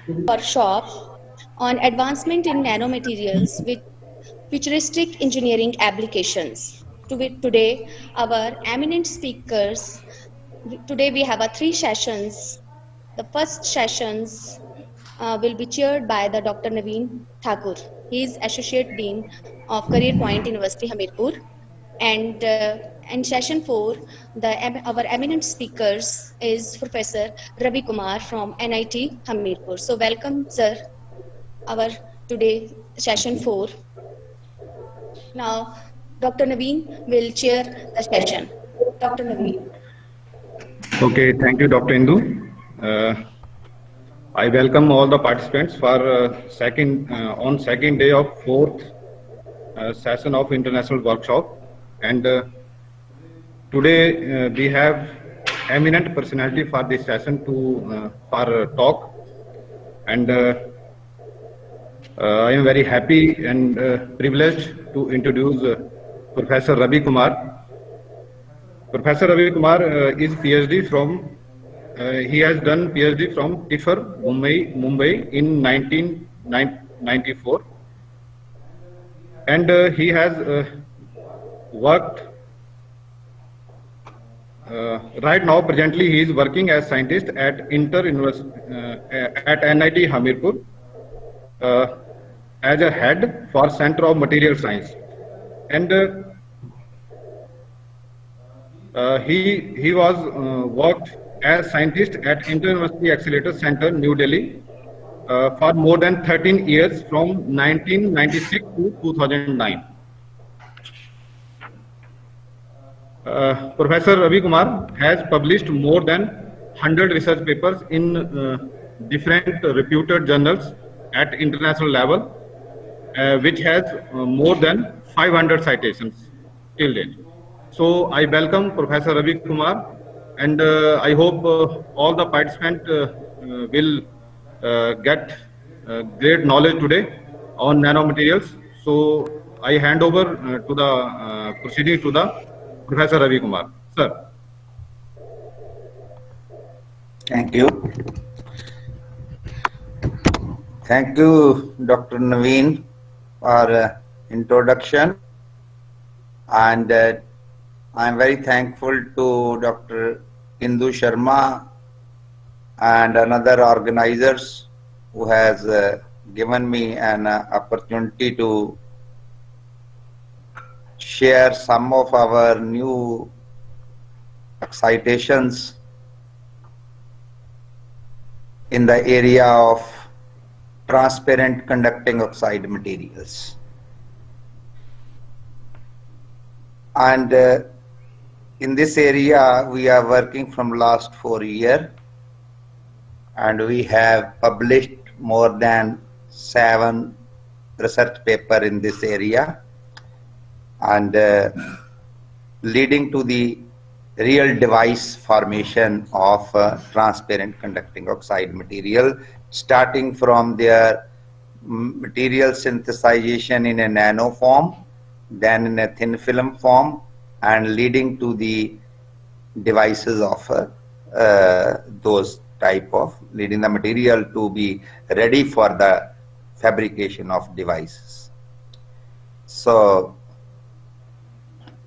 workshop on advancement in nanomaterials with futuristic engineering applications. Today, our eminent speakers, today we have three sessions. The first sessions will be chaired by the Dr. Naveen Thakur. He is Associate Dean of Career Point University, Hamirpur. And in session 4, our eminent speakers is Professor Ravi Kumar from NIT Hamirpur. So welcome, sir, our today session 4. Now, Dr. Naveen will chair the session. Dr. Naveen. Okay, thank you, Dr. Indu. Uh, I welcome all the participants for on second day of fourth session of international workshop. And today we have eminent personality for this session for talk. And I am very happy and privileged to introduce Professor Ravi Kumar. Professor Ravi Kumar is PhD from, he has done PhD from TIFR, Mumbai in 1994. And he has worked, right now presently he is working as scientist at at NIT Hamirpur as a head for Center of Material Science. And he was worked as scientist at Inter-University Accelerator Center, New Delhi, for more than 13 years from 1996 to 2009. Professor Ravi Kumar has published more than 100 research papers in different reputed journals at international level, which has more than 500 citations till date. So I welcome Professor Ravi Kumar, and I hope all the participants will get great knowledge today on nanomaterials. So I hand over to the proceeding to the Professor Ravi Kumar. Sir. Thank you. Thank you, Dr. Naveen, for introduction. And I'm very thankful to Dr. Indu Sharma and another organizers who has given me an opportunity to share some of our new excitations in the area of transparent conducting oxide materials. And in this area, we are working from last 4 years, and we have published more than 7 research papers in this area, and leading to the real device formation of transparent conducting oxide material, starting from their material synthesization in a nano form, then in a thin film form, and leading to the devices of those type of, leading the material to be ready for the fabrication of devices. So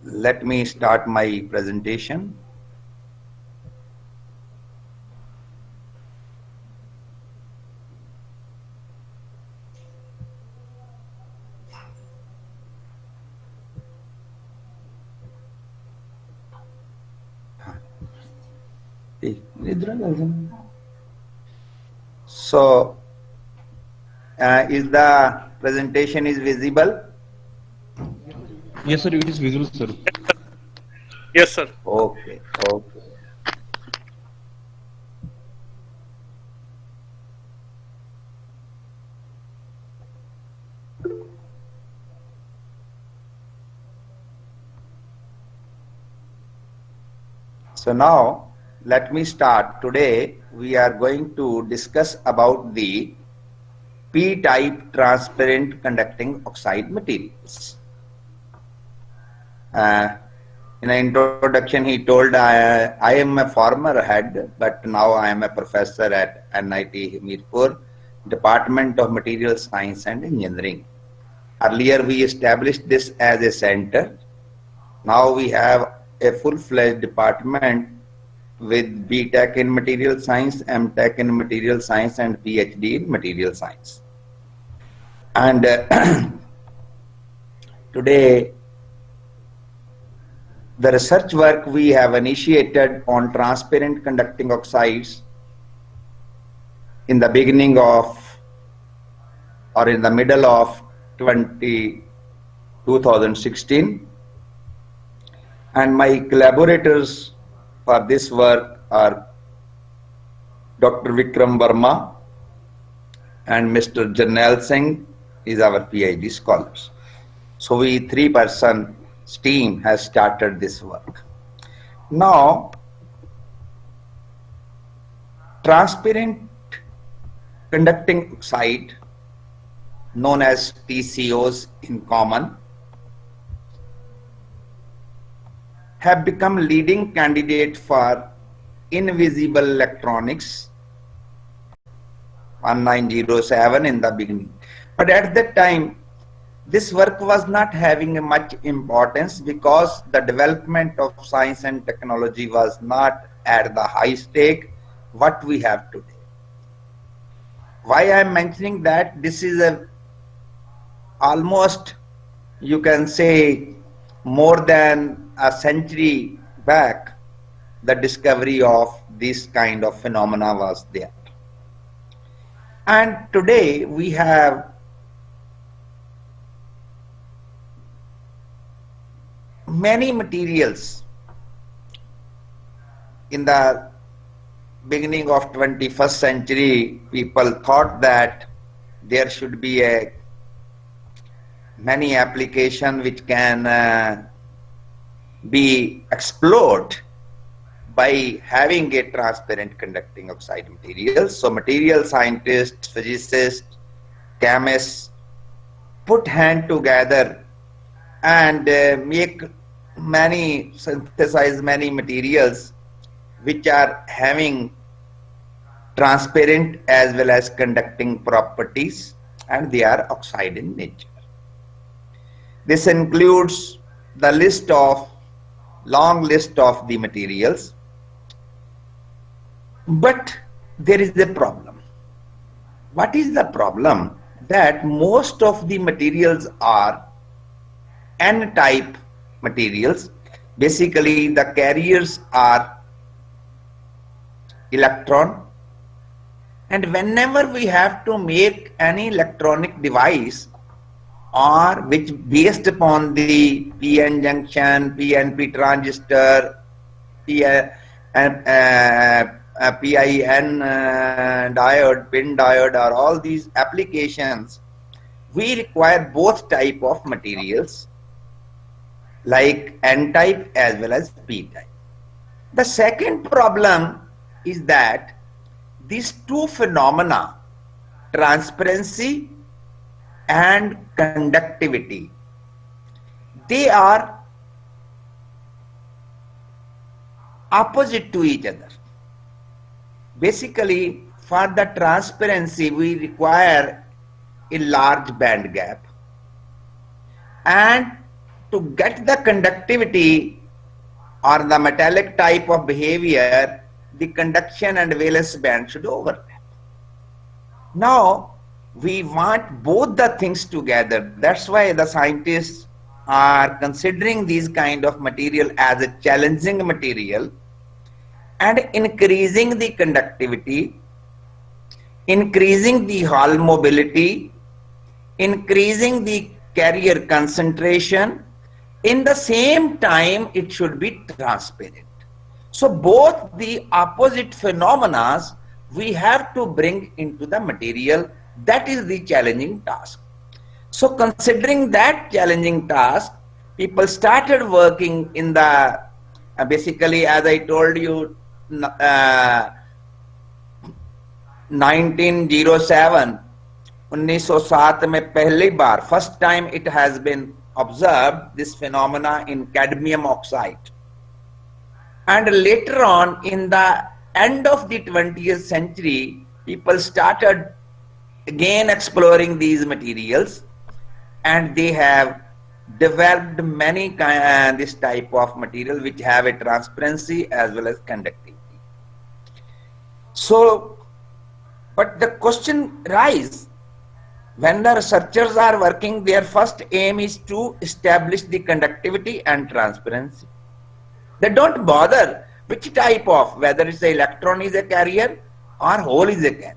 let me start my presentation. So is the presentation is visible? Yes, sir, it is visible, sir. Yes, sir. Okay, okay. So now let me start. Today we are going to discuss about the P-type transparent conducting oxide materials. In an introduction, he told I am a former head, but now I am a professor at NIT Hamirpur, Department of Material Science and Engineering. Earlier we established this as a center. Now we have a full-fledged department with B.Tech in Material Science, M.Tech in Material Science and PhD in Material Science. And today the research work we have initiated on transparent conducting oxides in the beginning of or in the middle of 2016, and my collaborators for this work are Dr. Vikram Verma and Mr. Jarnail Singh is our PhD scholars. So we 3-person team has started this work. Now, transparent conducting oxide, known as TCOs in common, have become leading candidate for invisible electronics 1907 in the beginning. But at that time, this work was not having much importance because the development of science and technology was not at the high stake what we have today. Why I am mentioning that? This is a almost, you can say, more than a century back, the discovery of this kind of phenomena was there. And today we have many materials. In the beginning of 21st century, people thought that there should be a many application which can be explored by having a transparent conducting oxide material. So material scientists, physicists, chemists put hand together and synthesize many materials which are having transparent as well as conducting properties, and they are oxide in nature. This includes the long list of the materials, but there is a problem. What is the problem? That most of the materials are N-type materials. Basically, the carriers are electron, and whenever we have to make any electronic device or which based upon the PN junction, PNP transistor, PIN diode, pin diode, or all these applications, we require both type of materials like N-type as well as P-type. The second problem is that these two phenomena, transparency and conductivity, they are opposite to each other. Basically, for the transparency, we require a large band gap, and to get the conductivity or the metallic type of behavior, the conduction and valence band should overlap. Now, we want both the things together. That's why the scientists are considering these kind of material as a challenging material and increasing the conductivity, increasing the Hall mobility, increasing the carrier concentration. In the same time, it should be transparent. So both the opposite phenomena we have to bring into the material. That is the challenging task. So considering that challenging task, people started working in the, basically as I told you, 1907 में पहली बार first time it has been observed this phenomena in cadmium oxide, and later on in the end of the 20th century people started again exploring these materials, and they have developed many this type of material which have a transparency as well as conductivity. So, but the question arises, when the researchers are working, their first aim is to establish the conductivity and transparency. They don't bother which type of, whether it's an electron is a carrier or hole is a carrier.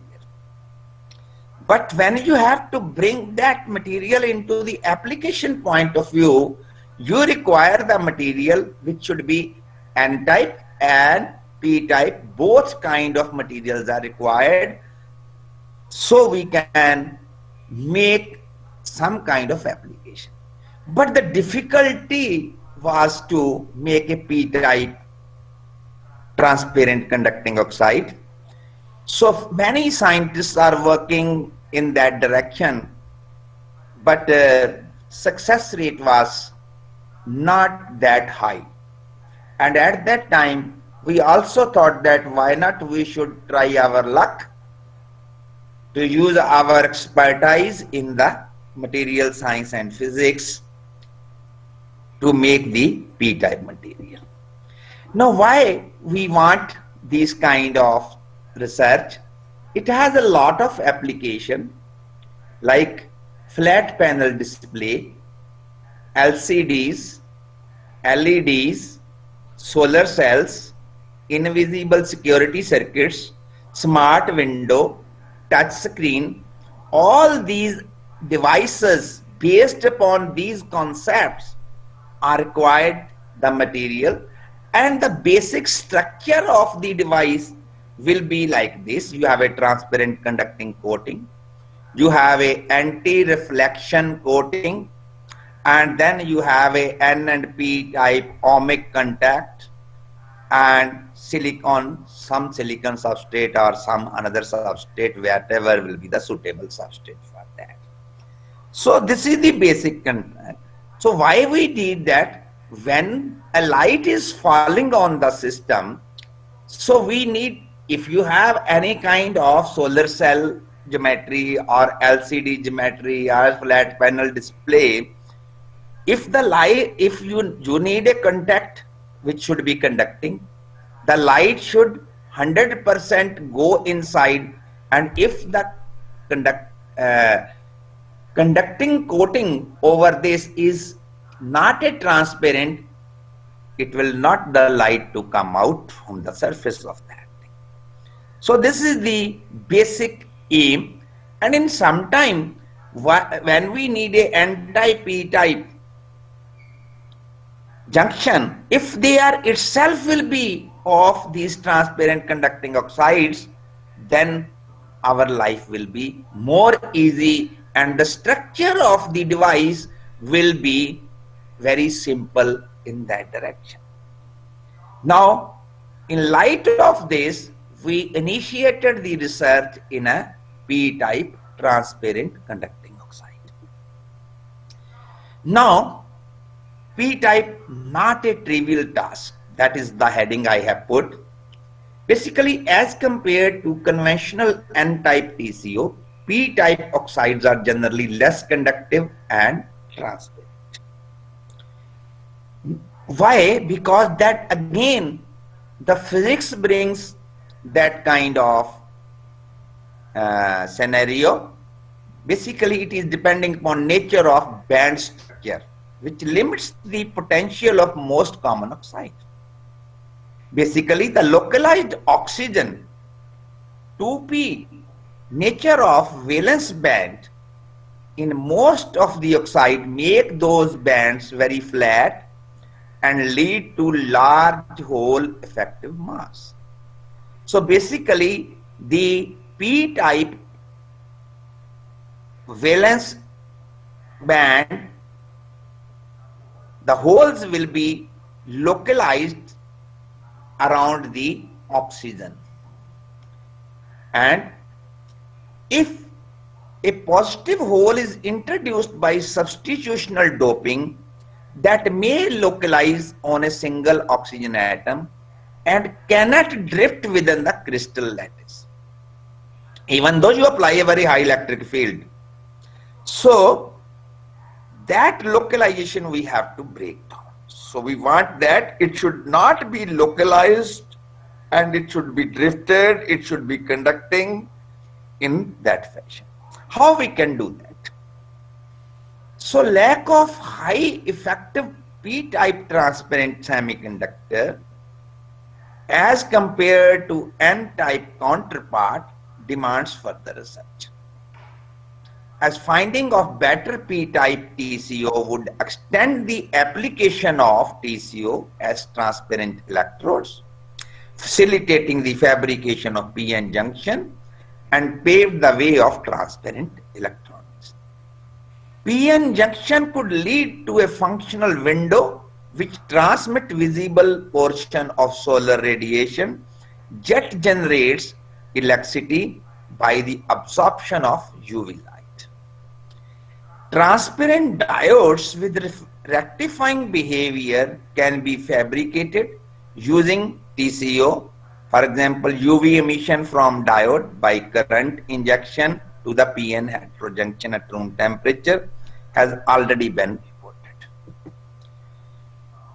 But when you have to bring that material into the application point of view, you require the material which should be N-type and P-type. Both kind of materials are required, so we can make some kind of application. But the difficulty was to make a P-type transparent conducting oxide. So many scientists are working in that direction, but success rate was not that high. And at that time, we also thought that why not we should try our luck to use our expertise in the material science and physics to make the P-type material. Now, why we want this kind of research? It has a lot of application like flat panel display, LCDs, LEDs, solar cells, invisible security circuits, smart window, touch screen. All these devices based upon these concepts are required the material, and the basic structure of the device will be like this. You have a transparent conducting coating, you have a anti-reflection coating, and then you have a N and P type ohmic contact, and silicon, some silicon substrate or some another substrate, whatever will be the suitable substrate for that. So this is the basic contact. So why we did that? When a light is falling on the system, so we need, if you have any kind of solar cell geometry or LCD geometry or flat panel display, if the light, if you need a contact which should be conducting, the light should 100% go inside, and if the conducting coating over this is not a transparent, it will not the light to come out from the surface of that thing. So this is the basic aim. And in some time, when we need a N-type, P-type junction, if they are itself will be of these transparent conducting oxides, then our life will be more easy and the structure of the device will be very simple in that direction. Now, in light of this, we initiated the research in a P-type transparent conducting oxide. Now, P-type, not a trivial task. That is the heading I have put. Basically, as compared to conventional N-type TCO, P-type oxides are generally less conductive and transparent. Why? Because that again, the physics brings that kind of scenario. Basically, it is depending upon nature of band structure, which limits the potential of most common oxides. Basically, the localized oxygen 2p nature of valence band in most of the oxide make those bands very flat and lead to large hole effective mass. So basically, the P-type valence band, the holes will be localized around the oxygen, and if a positive hole is introduced by substitutional doping, that may localize on a single oxygen atom and cannot drift within the crystal lattice. even though you apply a very high electric field. So that localization we have to break down. So we want that it should not be localized and it should be drifted, it should be conducting in that fashion. How we can do that? So lack of high effective p-type transparent semiconductor as compared to n-type counterpart demands further research, as finding of better p-type TCO would extend the application of TCO as transparent electrodes, facilitating the fabrication of p-n junction and pave the way of transparent electronics. p-n junction could lead to a functional window which transmit visible portion of solar radiation, jet generates electricity by the absorption of UV light. Transparent diodes with rectifying behavior can be fabricated using TCO. For example, UV emission from diode by current injection to the PN heterojunction at room temperature has already been reported.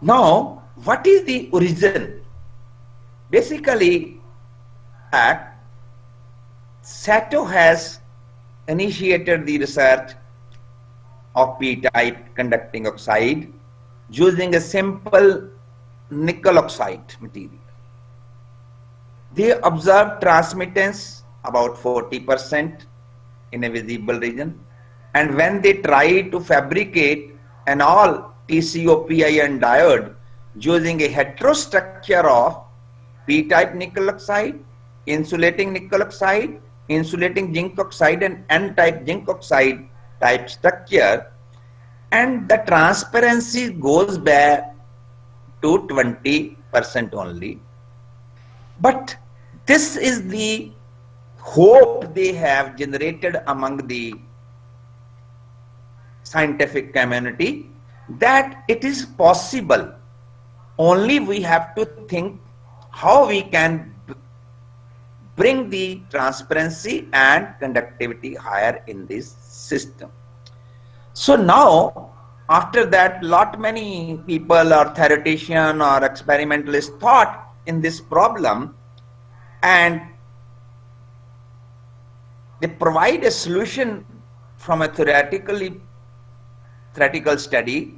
Now, what is the origin? Basically, SATO has initiated the research of p-type conducting oxide using a simple nickel oxide material. They observed transmittance about 40% in a visible region, and when they tried to fabricate an all TCO-PIN diode using a heterostructure of p-type nickel oxide, insulating nickel oxide, insulating zinc oxide, and n-type zinc oxide type structure, and the transparency goes back to 20% only. But this is the hope they have generated among the scientific community that it is possible. Only we have to think how we can bring the transparency and conductivity higher in this system. So now, after that, many people or theoretician or experimentalists thought in this problem, and they provide a solution from a theoretical study,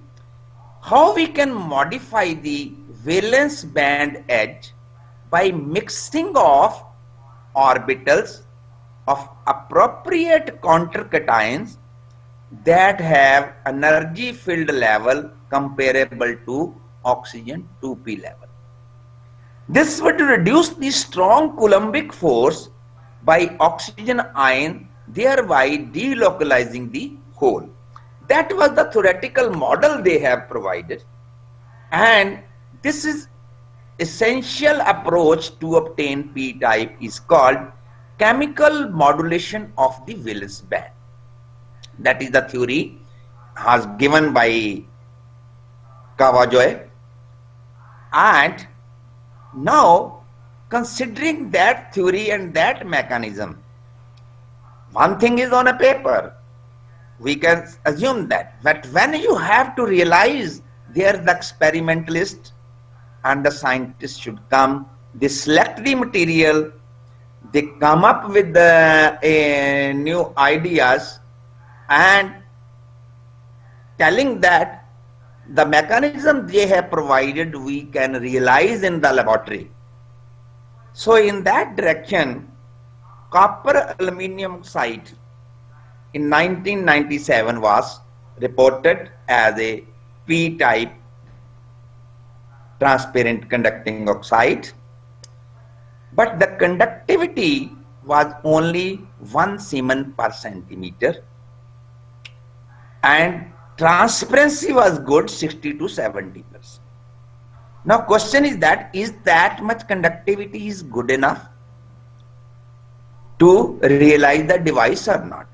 how we can modify the valence band edge by mixing of orbitals of appropriate countercations that have energy field level comparable to oxygen 2p level. This would reduce the strong Coulombic force by oxygen ion, thereby delocalizing the hole. That was the theoretical model they have provided, and this is essential approach to obtain p-type is called chemical modulation of the valence band. That is the theory has given by Kawajoi. And now, considering that theory and that mechanism, one thing is on a paper, we can assume that. But when you have to realize there the experimentalist and the scientist should come, they select the material, they come up with the new ideas and telling that the mechanism they have provided we can realize in the laboratory. So in that direction, copper aluminum oxide in 1997 was reported as a p-type transparent conducting oxide, but the conductivity was only 1 Siemens per centimeter and transparency was good, 60 to 70%. Now question is that much conductivity is good enough to realize the device or not?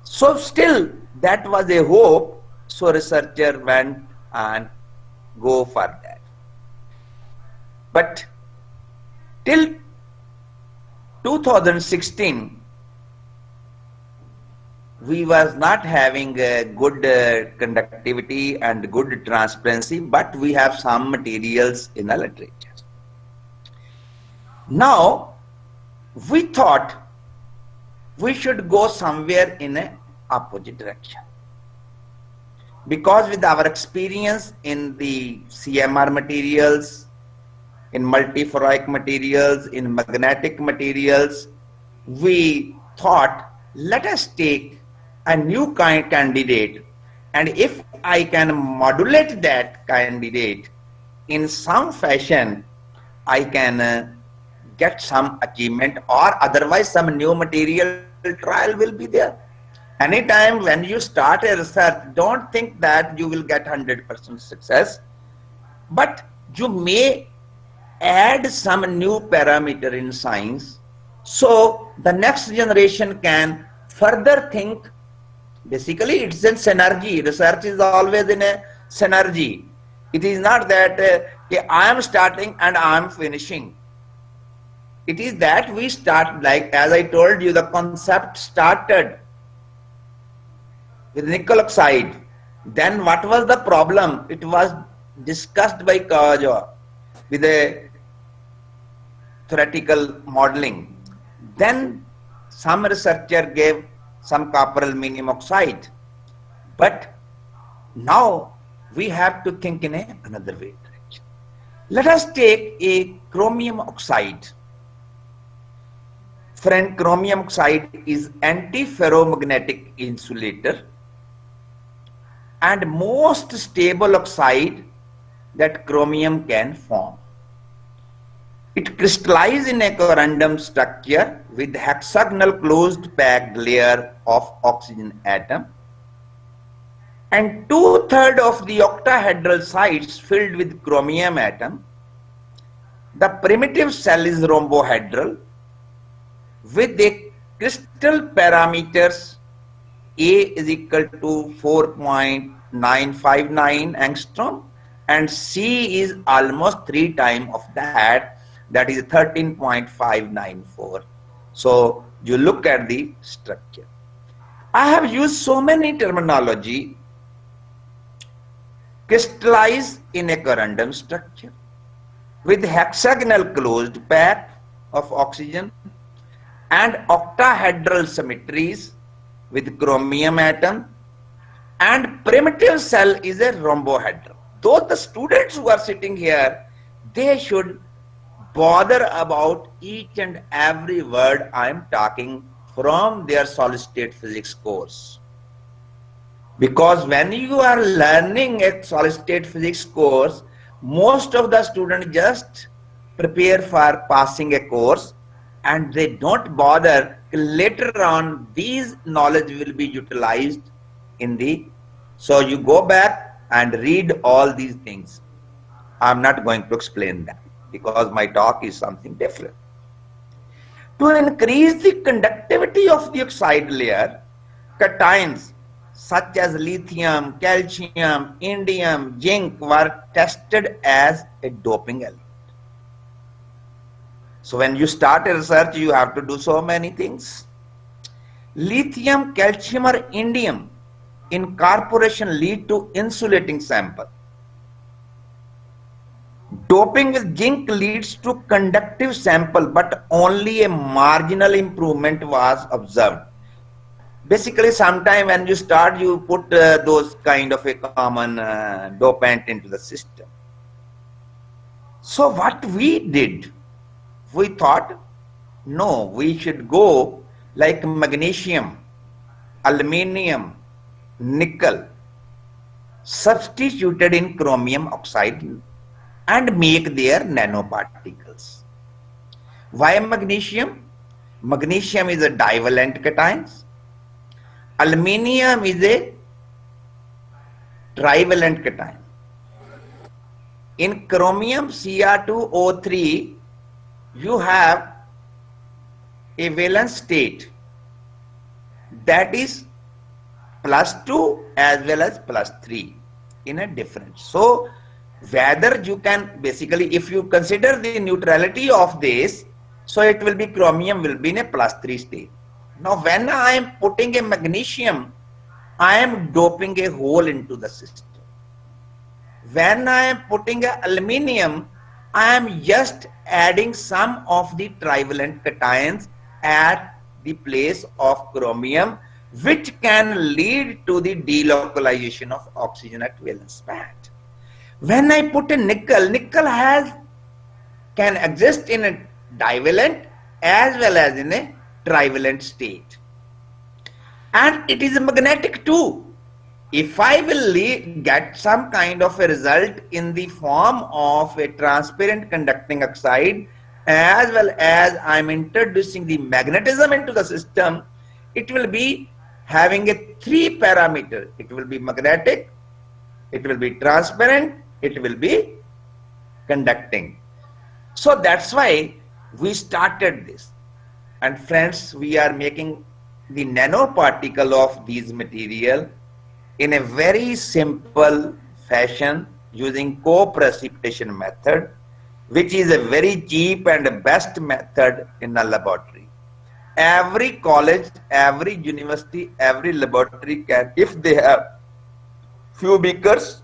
So still that was a hope, so researcher went and go for that. But till 2016, we was not having good conductivity and good transparency, but we have some materials in the literature. Now, we thought we should go somewhere in an opposite direction. Because with our experience in the CMR materials, in multiferroic materials, in magnetic materials, we thought, let us take a new kind candidate, and if I can modulate that candidate in some fashion, I can get some achievement, or otherwise some new material trial will be there. Anytime when you start a research, don't think that you will get 100% success, but you may add some new parameter in science, so the next generation can further think. Basically, it's in synergy. Research is always in a synergy. It is not that I am starting and I am finishing. It is that we start, like as I told you, the concept started with nickel oxide. Then what was the problem? It was discussed by Kawaja with a theoretical modeling. Then some researcher gave some copper aluminum oxide. But now we have to think in another way. Let us take a chromium oxide. Friend, chromium oxide is anti-ferromagnetic insulator and most stable oxide that chromium can form. It crystallizes in a corundum structure with hexagonal closed packed layer of oxygen atom, and 2/3 of the octahedral sites filled with chromium atom. The primitive cell is rhombohedral with a crystal parameters A is equal to 4.959 angstrom and C is almost 3 times of that is 13.594. So you look at the structure. I have used so many terminology. Crystallize in a corundum structure with hexagonal closed pack of oxygen and octahedral symmetries with chromium atom, and primitive cell is a rhombohedral. Though the students who are sitting here, they should bother about each and every word I am talking from their solid state physics course. Because when you are learning a solid state physics course, most of the students just prepare for passing a course and they don't bother. Later on, these knowledge will be utilized in the, so you go back and read all these things. I'm not going to explain that because my talk is something different. To increase the conductivity of the oxide layer, cations such as lithium, calcium, indium, zinc were tested as a doping element. So when you start a research, you have to do so many things. Lithium, calcium or indium incorporation lead to insulating sample. Doping with zinc leads to conductive sample, but only a marginal improvement was observed. Basically, sometime when you start, you put those kind of a common dopant into the system. So what we did, we thought, no, we should go like magnesium, aluminium, nickel, substituted in chromium oxide and make their nanoparticles. Why magnesium? Magnesium is a divalent cation. Aluminium is a trivalent cation. In chromium Cr2O3, you have a valence state that is +2 as well as +3 in a difference. So whether you can, basically if you consider the neutrality of this, so it will be chromium will be in a +3 state. Now, when I am putting a magnesium, I am doping a hole into the system. When I am putting a aluminium, I am just adding some of the trivalent cations at the place of chromium, which can lead to the delocalization of oxygen at valence band. When I put a nickel, can exist in a divalent as well as in a trivalent state. And it is magnetic too. If I will get some kind of a result in the form of a transparent conducting oxide, as well as I'm introducing the magnetism into the system, it will be having a 3 parameter. It will be magnetic, it will be transparent, it will be conducting. So that's why we started this. And friends, we are making the nanoparticle of these material in a very simple fashion using co-precipitation method, which is a very cheap and best method in a laboratory. Every college, every university, every laboratory can, if they have few beakers,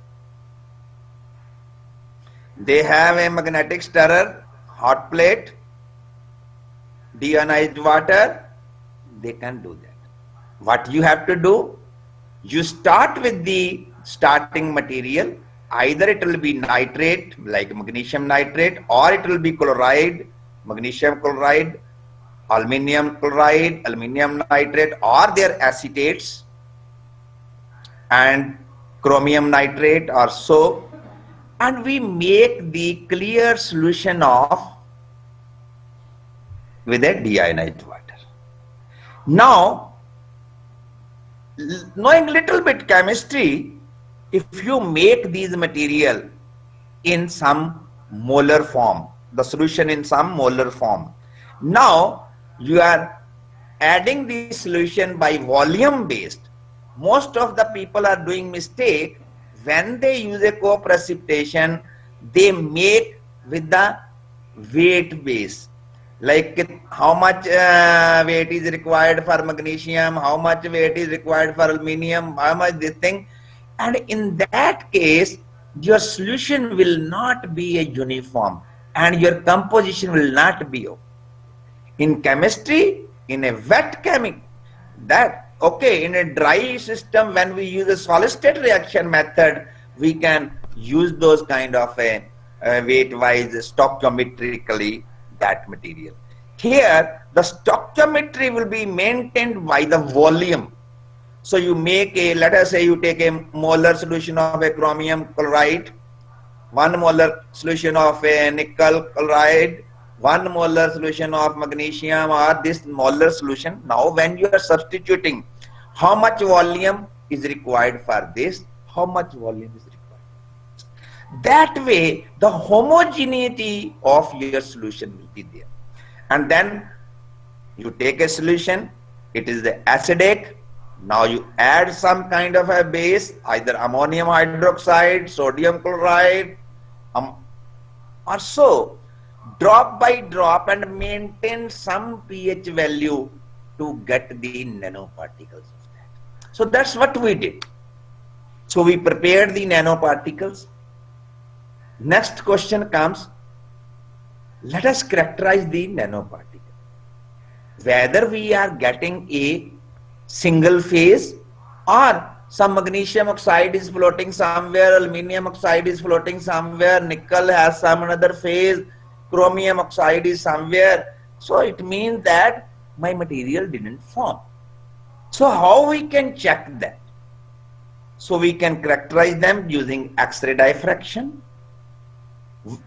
they have a magnetic stirrer, hot plate, deionized water, they can do that. What you have to do, you start with the starting material. Either it will be nitrate, like magnesium nitrate, or it will be chloride, magnesium chloride, aluminium chloride, aluminium nitrate, or their acetates, and chromium nitrate or so. And we make the clear solution of with a deionized water. Now, knowing little bit chemistry, if you make these material in some molar form, the solution in some molar form, now you are adding the solution by volume based. Most of the people are doing mistake when they use a co-precipitation, they make with the weight base. Like how much weight is required for magnesium, how much weight is required for aluminium, how much this thing. And in that case, your solution will not be a uniform and your composition will not be okay. In chemistry, in a wet chemical, that okay, in a dry system, when we use a solid state reaction method, we can use those kind of a weight-wise stoichiometrically that material. Here, the stoichiometry will be maintained by the volume. So you make a, let us say you take a molar solution of a chromium chloride, 1 molar solution of a nickel chloride, 1 molar solution of magnesium, or this molar solution. Now when you are substituting, how much volume is required for this, how much volume is required. That way the homogeneity of your solution will be there. And then you take a solution, it is the acidic. Now you add some kind of a base, either ammonium hydroxide, sodium chloride, or so, drop by drop, and maintain some pH value to get the nanoparticles of that. So that's what we did. So we prepared the nanoparticles. Next question comes, let us characterize the nanoparticle. Whether we are getting a single phase or some magnesium oxide is floating somewhere, aluminium oxide is floating somewhere, nickel has some another phase, chromium oxide is somewhere. So it means that my material didn't form. So how we can check that? So we can characterize them using X-ray diffraction.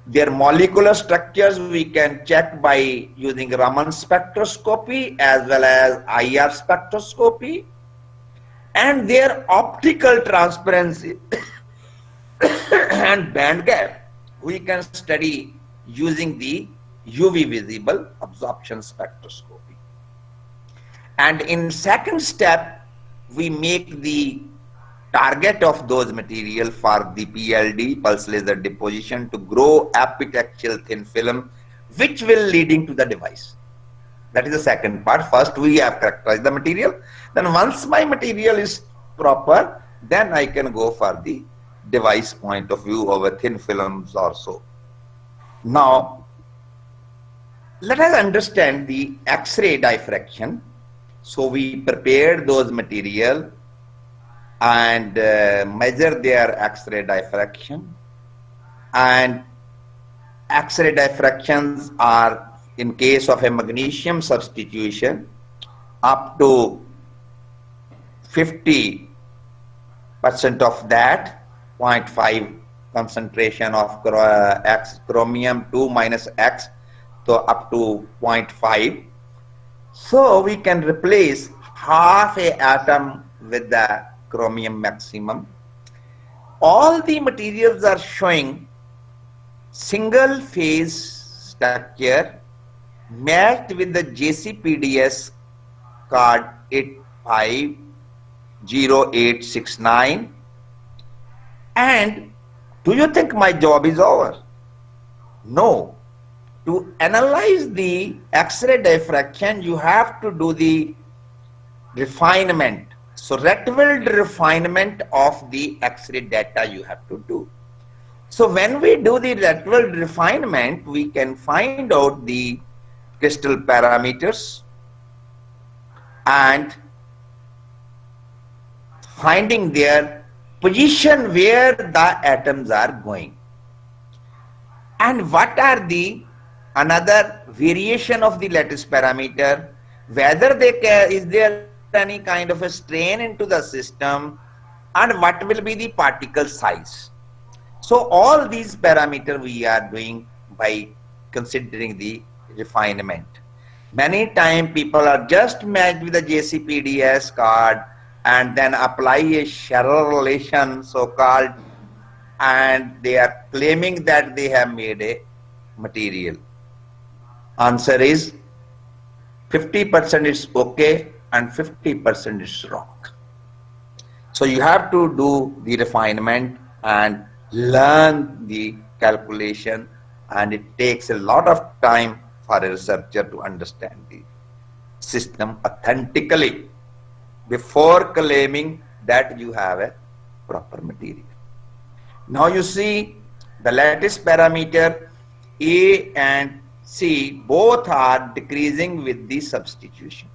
Their molecular structures we can check by using Raman spectroscopy as well as IR spectroscopy, and their optical transparency and band gap we can study using the UV visible absorption spectroscopy. And in second step, we make the target of those material for the PLD, pulse laser deposition, to grow epitaxial thin film, which will leading to the device. That is the second part. First, we have characterized the material. Then once my material is proper, then I can go for the device point of view of a thin films or so. Now, let us understand the X-ray diffraction. So we prepared those material and measure their X-ray diffraction. And X-ray diffractions are, in case of a magnesium substitution, up to 50% of that, 0.5 concentration of chromium 2 minus X, so up to 0.5. So we can replace half a atom with the chromium maximum. All the materials are showing single phase structure matched with the JCPDS card 850869. And do you think my job is over? No. To analyze the X-ray diffraction, you have to do the refinement. So Rietveld refinement of the X-ray data you have to do. So when we do the Rietveld refinement, we can find out the crystal parameters and finding their position where the atoms are going. And what are the another variation of the lattice parameter, whether is there any kind of a strain into the system, and what will be the particle size. So all these parameters we are doing by considering the refinement. Many times people are just matched with the JCPDS card and then apply a Scherrer relation, so-called, and they are claiming that they have made a material. Answer is 50% is okay and 50% is wrong. So you have to do the refinement and learn the calculation, and it takes a lot of time for a researcher to understand the system authentically before claiming that you have a proper material. Now you see the lattice parameter A and C both are decreasing with the substitution.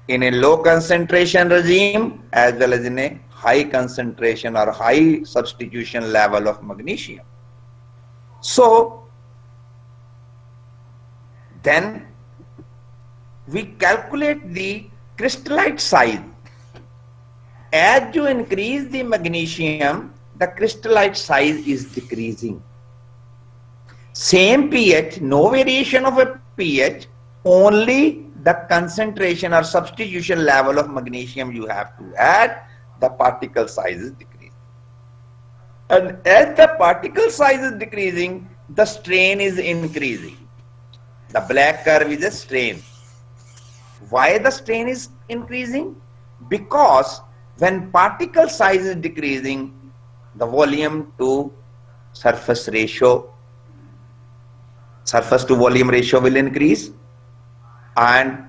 In a low concentration regime as well as in a high concentration or high substitution level of magnesium. So then we calculate the crystallite size. As you increase the magnesium, the crystallite size is decreasing. Same pH, no variation of a pH, only the concentration or substitution level of magnesium you have to add, the particle size is decreasing. And as the particle size is decreasing, the strain is increasing. The black curve is a strain. Why the strain is increasing? Because when particle size is decreasing, the volume to surface ratio, surface to volume ratio will increase, and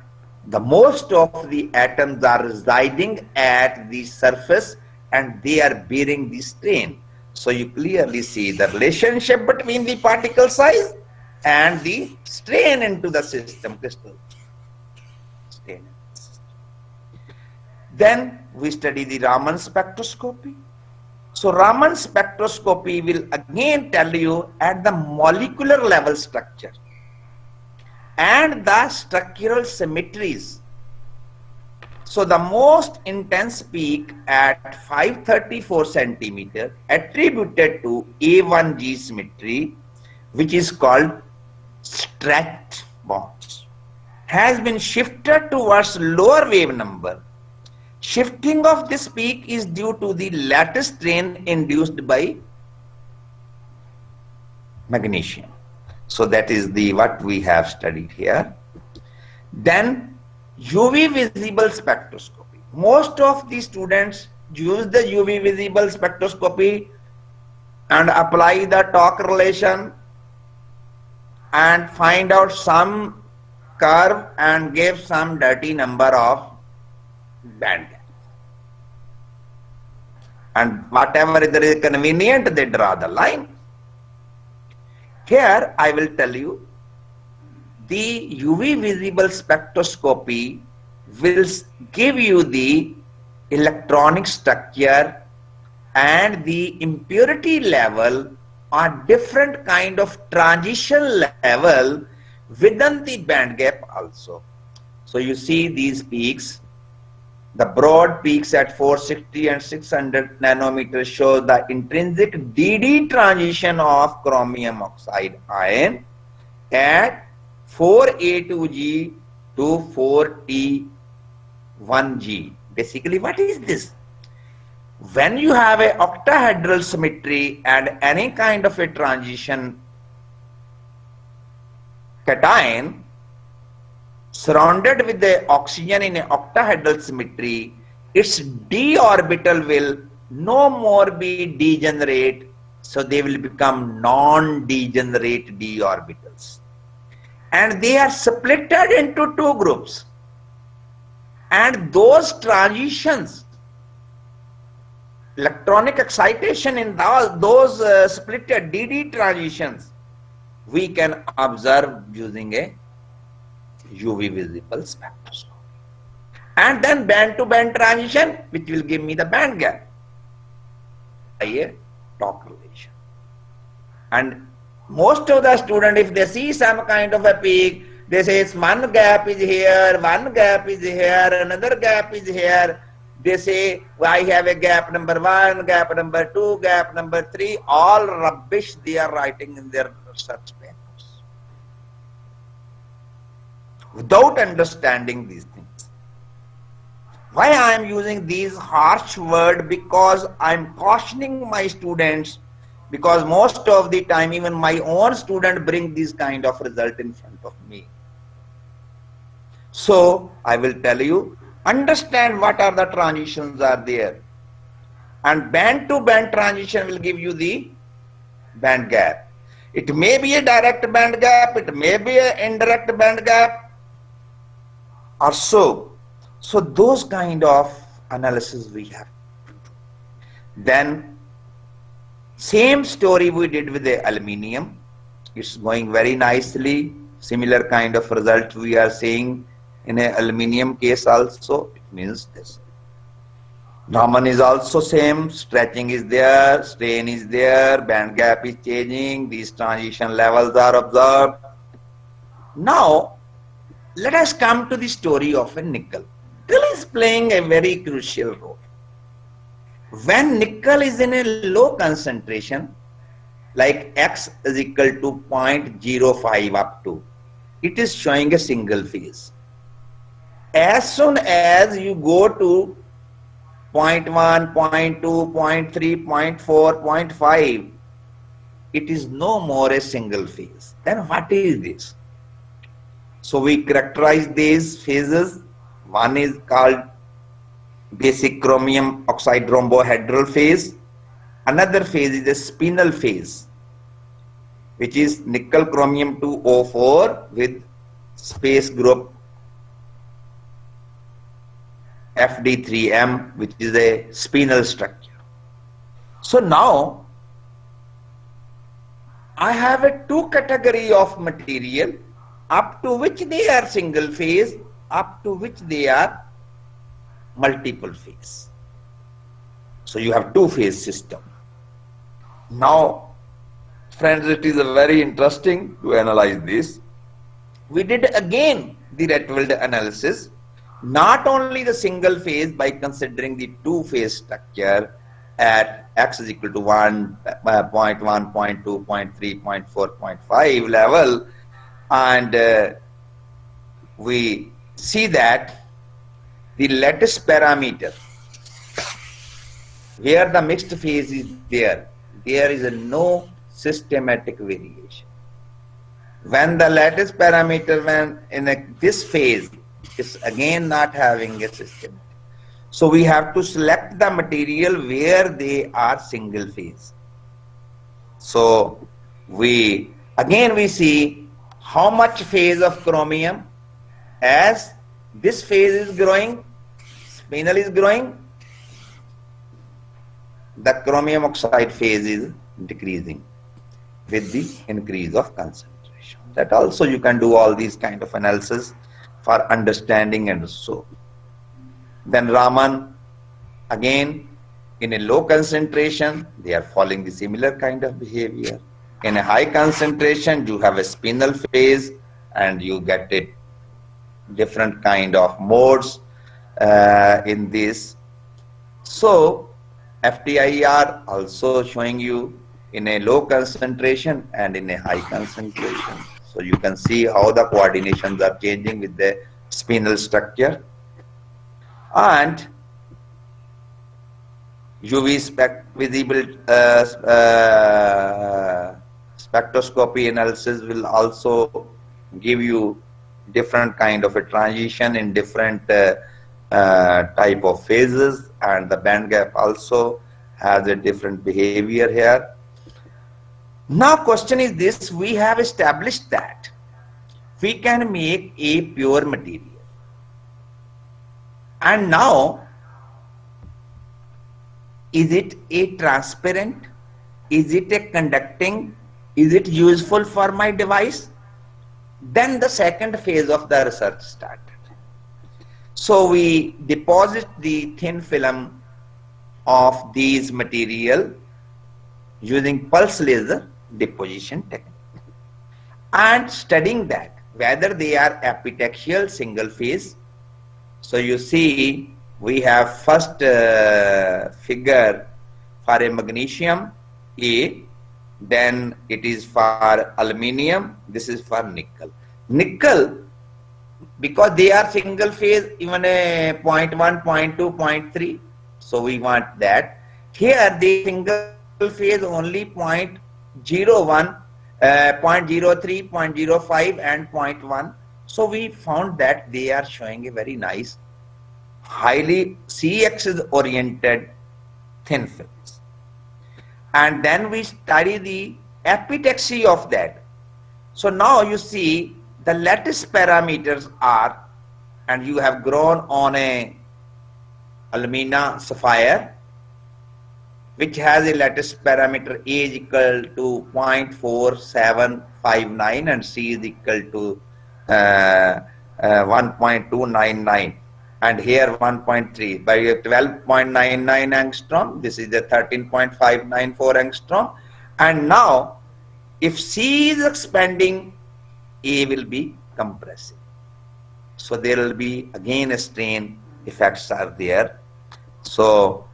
the most of the atoms are residing at the surface and they are bearing the strain. So you clearly see the relationship between the particle size and the strain into the system, crystal strain. Then we study the Raman spectroscopy. So Raman spectroscopy will again tell you at the molecular level structure and the structural symmetries. So the most intense peak at 534 centimeter attributed to A1G symmetry, which is called stretched bonds, has been shifted towards lower wave number. Shifting of this peak is due to the lattice strain induced by magnesium. So that is the what we have studied here. Then UV visible spectroscopy. Most of the students use the UV visible spectroscopy and apply the Tok relation and find out some curve and give some dirty number of band gap. And whatever is convenient, they draw the line. Here I will tell you, the UV visible spectroscopy will give you the electronic structure and the impurity level or different kind of transition level within the band gap also. So you see these peaks, the broad peaks at 460 and 600 nanometers show the intrinsic DD transition of chromium oxide ion at 4A2G to 4T1G. Basically, what is this? When you have a octahedral symmetry and any kind of a transition cation surrounded with the oxygen in an octahedral symmetry, its d orbital will no more be degenerate, so they will become non-degenerate d orbitals. And they are split into two groups. And those transitions, electronic excitation in those split DD transitions, we can observe using a UV visible spectroscopy. And then band to band transition, which will give me the band gap by a Tok relation. And most of the students, if they see some kind of a peak, they say one gap is here, one gap is here, another gap is here. They say, well, I have a gap number 1, gap number 2, gap number 3, all rubbish they are writing in their research papers without understanding these things. Why I am using these harsh words? Because I am cautioning my students, because most of the time even my own student bring this kind of result in front of me. So I will tell you, understand what are the transitions are there, and band to band transition will give you the band gap. It may be a direct band gap, it may be an indirect band gap or so. So those kind of analysis we have to do. Then same story we did with the aluminium. It's going very nicely. Similar kind of result we are seeing in an aluminium case also. It means this. Raman is also same. Stretching is there, strain is there, band gap is changing, these transition levels are observed. Now, let us come to the story of a nickel. Nickel is playing a very crucial role. When nickel is in a low concentration, like X is equal to 0.05 up to, it is showing a single phase. As soon as you go to 0.1, 0.2, 0.3, 0.4, 0.5, it is no more a single phase. Then what is this? So we characterize these phases. One is called basic chromium oxide rhombohedral phase. Another phase is a spinel phase, which is nickel chromium 2O4 with space group FD3M, which is a spinel structure. So now I have a two category of material, up to which they are single phase, up to which they are multiple phase. So you have two phase system. Now, friends, it is a very interesting to analyze this. We did again the Rietveld analysis, not only the single phase by considering the two phase structure at X is equal to 1, 0.1, 0.2, 0.3, 0.4, 0.5 level, and we see that the lattice parameter, where the mixed phase is there is a no systematic variation. When the lattice parameter, when in this phase, is again not having a system. So we have to select the material where they are single phase. So we see how much phase of chromium as this phase is growing, spinel is growing, the chromium oxide phase is decreasing with the increase of concentration. That also you can do all these kind of analysis for understanding and so. Then Raman, again, in a low concentration, they are following the similar kind of behavior. In a high concentration, you have a spinel phase and you get a different kind of modes in this. So FTIR also showing you in a low concentration and in a high concentration. So you can see how the coordinations are changing with the spinel structure. And UV visible spectroscopy analysis will also give you different kind of a transition in different type of phases, and the band gap also has a different behavior here. Now question is this: we have established that we can make a pure material, and now is it a transparent, is it a conducting, is it useful for my device? Then the second phase of the research started. So we deposit the thin film of these material using pulse laser deposition technique and studying that whether they are epitaxial single phase. So you see we have first figure for a magnesium A, then it is for aluminium, this is for nickel. Nickel, because they are single phase, even a 0.1, 0.2, 0.3, so we want that. Here the single phase only 0.01, 0.03, 0.05 and 0.1. So we found that they are showing a very nice, highly C-axis oriented thin films. And then we study the epitaxy of that. So now you see the lattice parameters are, and you have grown on a alumina sapphire, which has a lattice parameter A is equal to 0.4759 and C is equal to 1.299, and here 1.3 by 12.99 angstrom. This is the 13.594 angstrom. And now if C is expanding, A will be compressing. So there will be again a strain effects are there. So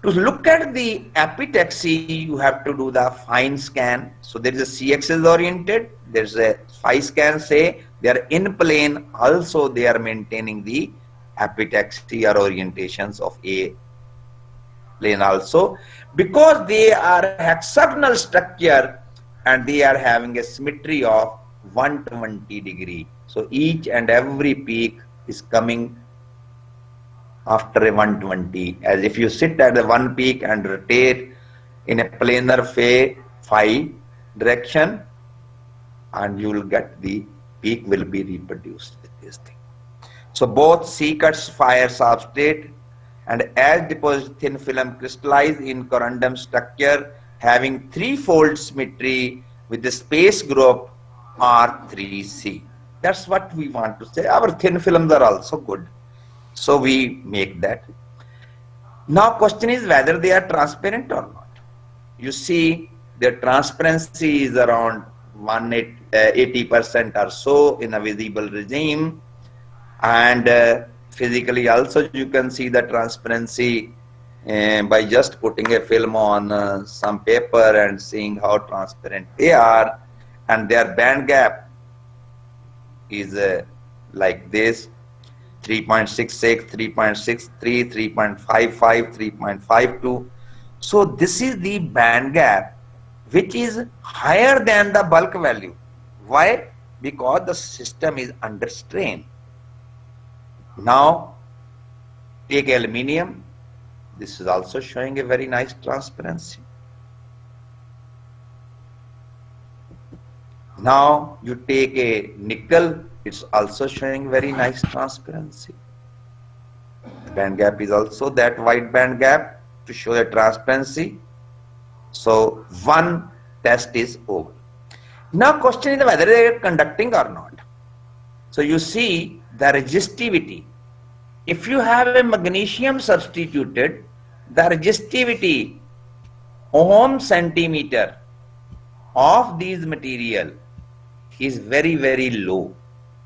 to look at the epitaxy, you have to do the fine scan. So there is a C-axis oriented, there's a phi scan, say they are in plane, also they are maintaining the epitaxy or orientations of A plane also, because they are hexagonal structure and they are having a symmetry of 120 degree. So each and every peak is coming after a 120, as if you sit at the one peak and rotate in a planar phi direction, and you will get the peak will be reproduced with this thing. So both C cuts fire substrate, and as deposit thin film crystallize in corundum structure having threefold symmetry with the space group R3C. That's what we want to say. Our thin films are also good. So we make that. Now question is whether they are transparent or not. You see their transparency is around 80% or so in a visible regime, and physically also you can see the transparency by just putting a film on some paper and seeing how transparent they are, and their band gap is like this: 3.66, 3.63, 3.55, 3.52. So this is the band gap which is higher than the bulk value. Why? Because the system is under strain. Now take aluminium. This is also showing a very nice transparency. Now you take a nickel, It's also showing very nice transparency. Band gap is also that white band gap to show the transparency. So one test is over. Now question is whether they are conducting or not. So you see the resistivity. If you have a magnesium substituted, the resistivity ohm centimeter of these material is very, very low,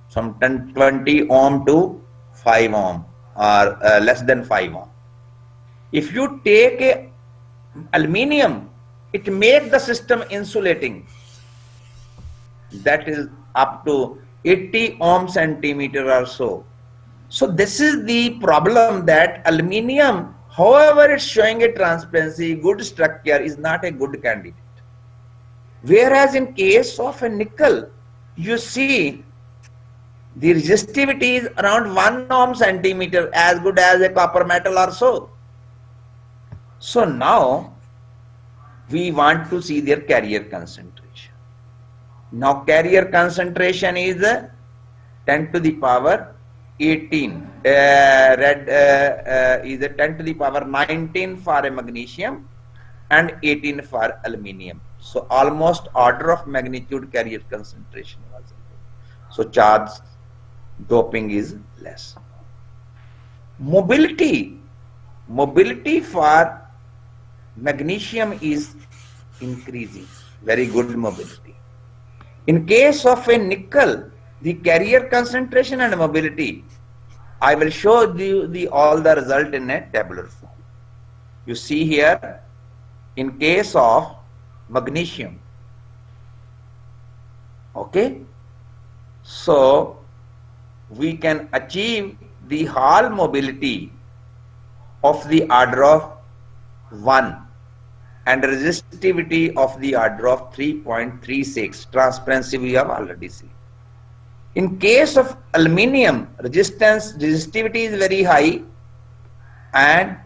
from 20 ohm to 5 ohm or less than 5 ohm. If you take a aluminium, it makes the system insulating. That is up to 80 ohm centimeter or so. So this is the problem, that aluminium, however it's showing a transparency, good structure, is not a good candidate. Whereas in case of a nickel, you see the resistivity is around 1 ohm centimeter, as good as a copper metal or so. So now we want to see their carrier concentration. Now carrier concentration is 10 to the power 18. Red is a 10 to the power 19 for a magnesium and 18 for aluminium. So almost order of magnitude carrier concentration was. So charge doping is less. Mobility for magnesium is increasing, very good mobility. In case of a nickel, the carrier concentration and mobility, I will show you all the result in a tabular form. You see here, in case of magnesium, okay, so we can achieve the Hall mobility of the order of 1 and resistivity of the order of 3.36. Transparency we have already seen. In case of aluminium, resistivity is very high and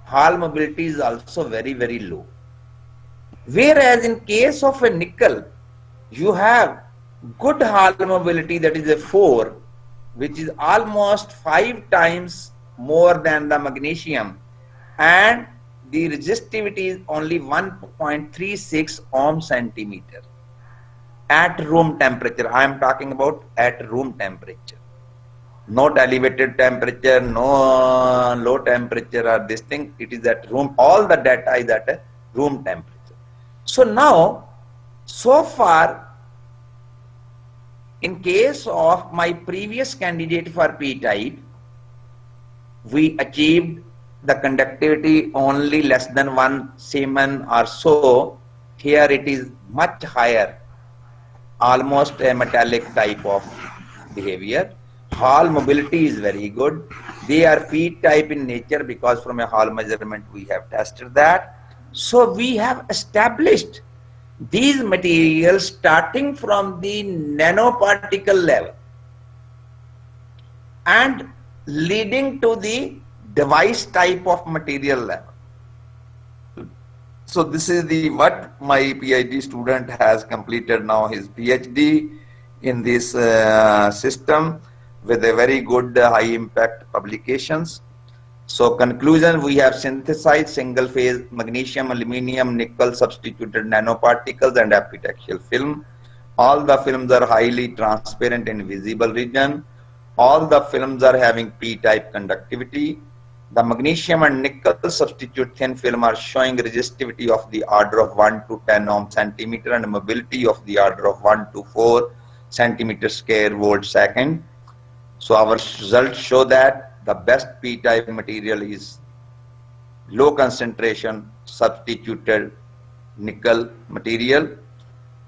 Hall mobility is also very, very low. Whereas in case of a nickel, you have good Hall mobility, that is a 4, which is almost 5 times more than the magnesium, and the resistivity is only 1.36 ohm centimeter at room temperature. I am talking about at room temperature, not elevated temperature, no low temperature or this thing. It is at room. All the data is at a room temperature. So now, so far, in case of my previous candidate for p-type, we achieved the conductivity only less than 1 Siemens or so. Here it is much higher, almost a metallic type of behavior. Hall mobility is very good. They are p-type in nature because from a Hall measurement we have tested that. So we have established these materials starting from the nanoparticle level and leading to the device type of material level. So this is the what my PhD student has completed now his PhD in this system with a very good high impact publications. So conclusion, we have synthesized single phase magnesium, aluminum, nickel substituted nanoparticles and epitaxial film. All the films are highly transparent in visible region. All the films are having p-type conductivity. The magnesium and nickel substitute thin film are showing resistivity of the order of 1 to 10 ohm centimeter and mobility of the order of 1 to 4 centimeter square volt second. So our results show that the best p-type material is low concentration substituted nickel material.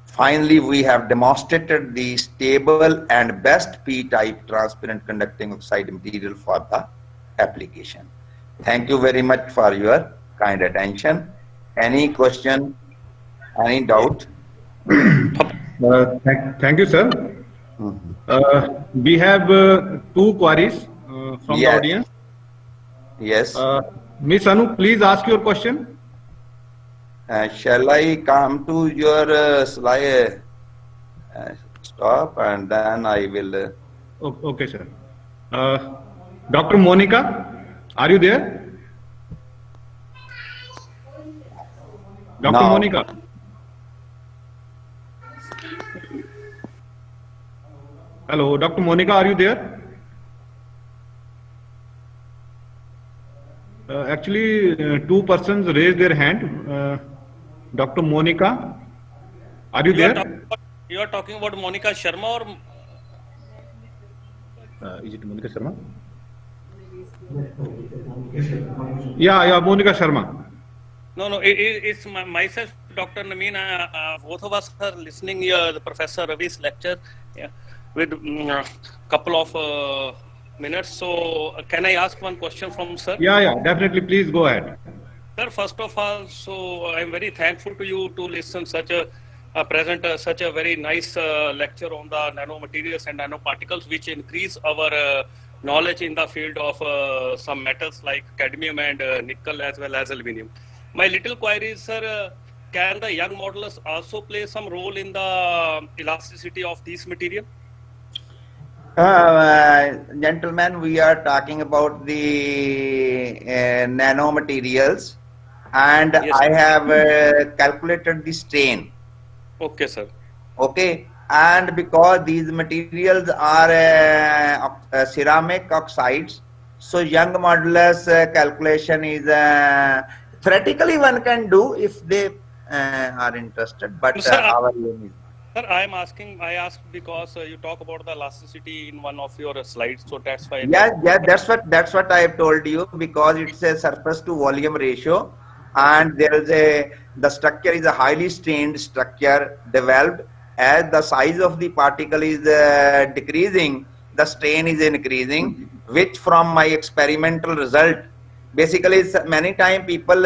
Finally, we have demonstrated the stable and best p-type transparent conducting oxide material for the application. Thank you very much for your kind attention. Any question, any doubt? Thank you, sir. We have 2 queries from the Yes. audience. Yes. Ms. Anu, please ask your question. Shall I come to your slide? stop and then I will. Okay, sir. Dr. Monica, are you there? Dr. Now. Monica. Hello, Dr. Monica, are you there? Actually, two persons raised their hand. Dr. Monica, are you there? You are talking about Monica Sharma or Is it Monica Sharma? Yeah, Monica Sharma. no, it's myself, Dr. Naveen. Both of us are listening the Professor Ravi's lecture, yeah, with a couple of minutes. So can I ask one question from sir? Yeah, definitely. Please go ahead. Sir, first of all, so I'm very thankful to you to listen such a present such a very nice lecture on the nanomaterials and nanoparticles, which increase our knowledge in the field of some metals like cadmium and nickel as well as aluminium. My little query is, sir, can the young modelers also play some role in the elasticity of these material? Gentlemen, we are talking about the nanomaterials, and Yes, I have calculated the strain. Okay, sir. Okay, and because these materials are ceramic oxides, so young modulus calculation is theoretically one can do if they are interested, but Sir, our aim is. Sir, I asked because you talk about the elasticity in one of your slides, so that's why. Yeah, that's what I have told you, because it's a surface to volume ratio, and the structure is a highly strained structure developed. As the size of the particle is decreasing, the strain is increasing, which from my experimental result, basically many times people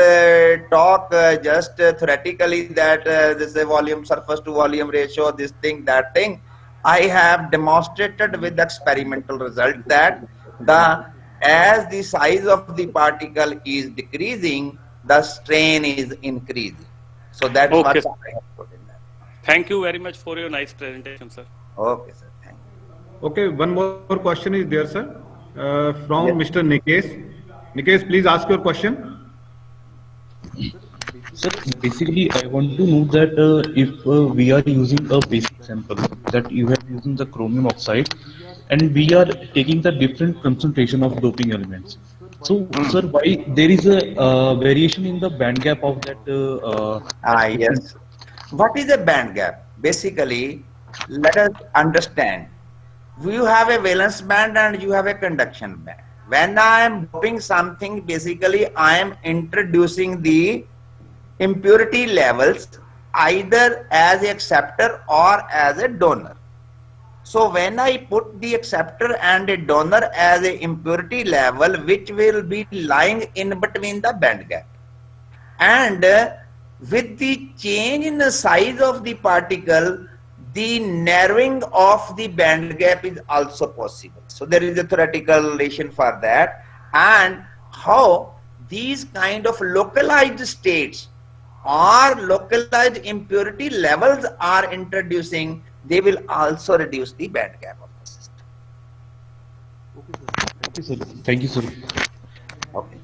talk just theoretically that this is a volume surface to volume ratio, this thing, that thing. I have demonstrated with experimental result that as the size of the particle is decreasing, the strain is increasing. So that's Okay, what I have put in that. Thank you very much for your nice presentation, sir. Okay, sir. Thank you. Okay, one more question is there, sir, from Yes. Mr. Nikesh. Nikesh, please ask your question. Sir, basically, I want to know that if we are using a basic sample that you have using the chromium oxide, and we are taking the different concentration of doping elements. So, sir, why there is a variation in the band gap of that? Yes. What is a band gap? Basically, let us understand. You have a valence band and you have a conduction band. When I am doping something, basically I am introducing the impurity levels either as a acceptor or as a donor. So when I put the acceptor and a donor as a impurity level, which will be lying in between the band gap, and with the change in the size of the particle, the narrowing of the band gap is also possible. So there is a theoretical relation for that, and how these kind of localized states or localized impurity levels are introducing, they will also reduce the band gap of the system. Thank you, sir. Thank you, sir. Okay.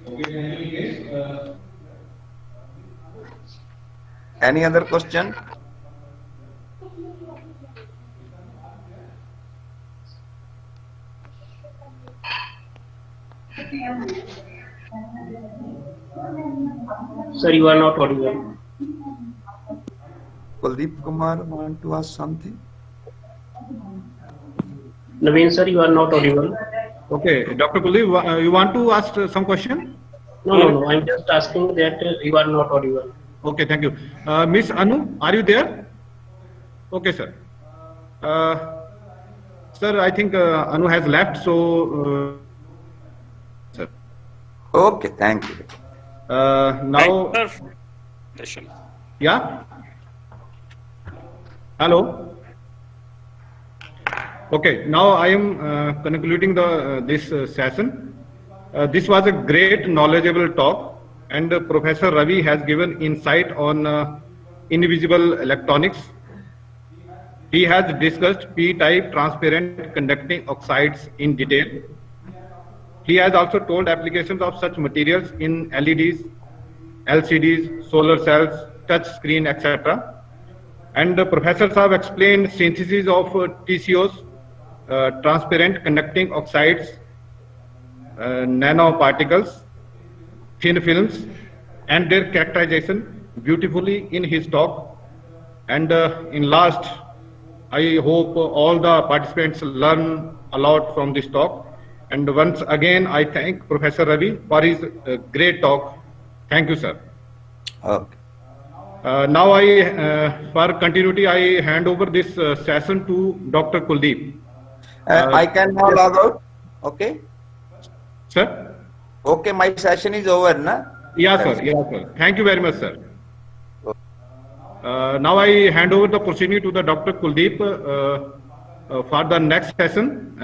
Any other question? Sir, you are not audible. Kuldeep Kumar want to ask something? Naveen, sir, you are not audible. Okay, Dr. Kuldeep, you want to ask some question? No. I'm just asking that you are not audible. Okay, thank you. Miss Anu, are you there? Okay, sir. Sir, I think Anu has left, so sir. Okay, thank you. Now, yeah. Hello. Okay, now I am concluding this session. This was a great knowledgeable talk, and Professor Ravi has given insight on invisible electronics. He has discussed P-type transparent conducting oxides in detail. He has also told applications of such materials in LEDs, LCDs, solar cells, touch screen, etc. And the professors have explained synthesis of TCOs, transparent conducting oxides, nanoparticles, thin films, and their characterization beautifully in his talk. And in last, I hope all the participants learn a lot from this talk. And once again, I thank Professor Ravi for his great talk. Thank you, sir. Okay. Now for continuity, I hand over this session to Dr. Kuldeep. I can now log out. Okay. Sir? Okay, my session is over, na? Yeah, sir. Yeah, sir. Thank you very much, sir. Now I hand over the proceeding to the Dr. Kuldeep for the next session.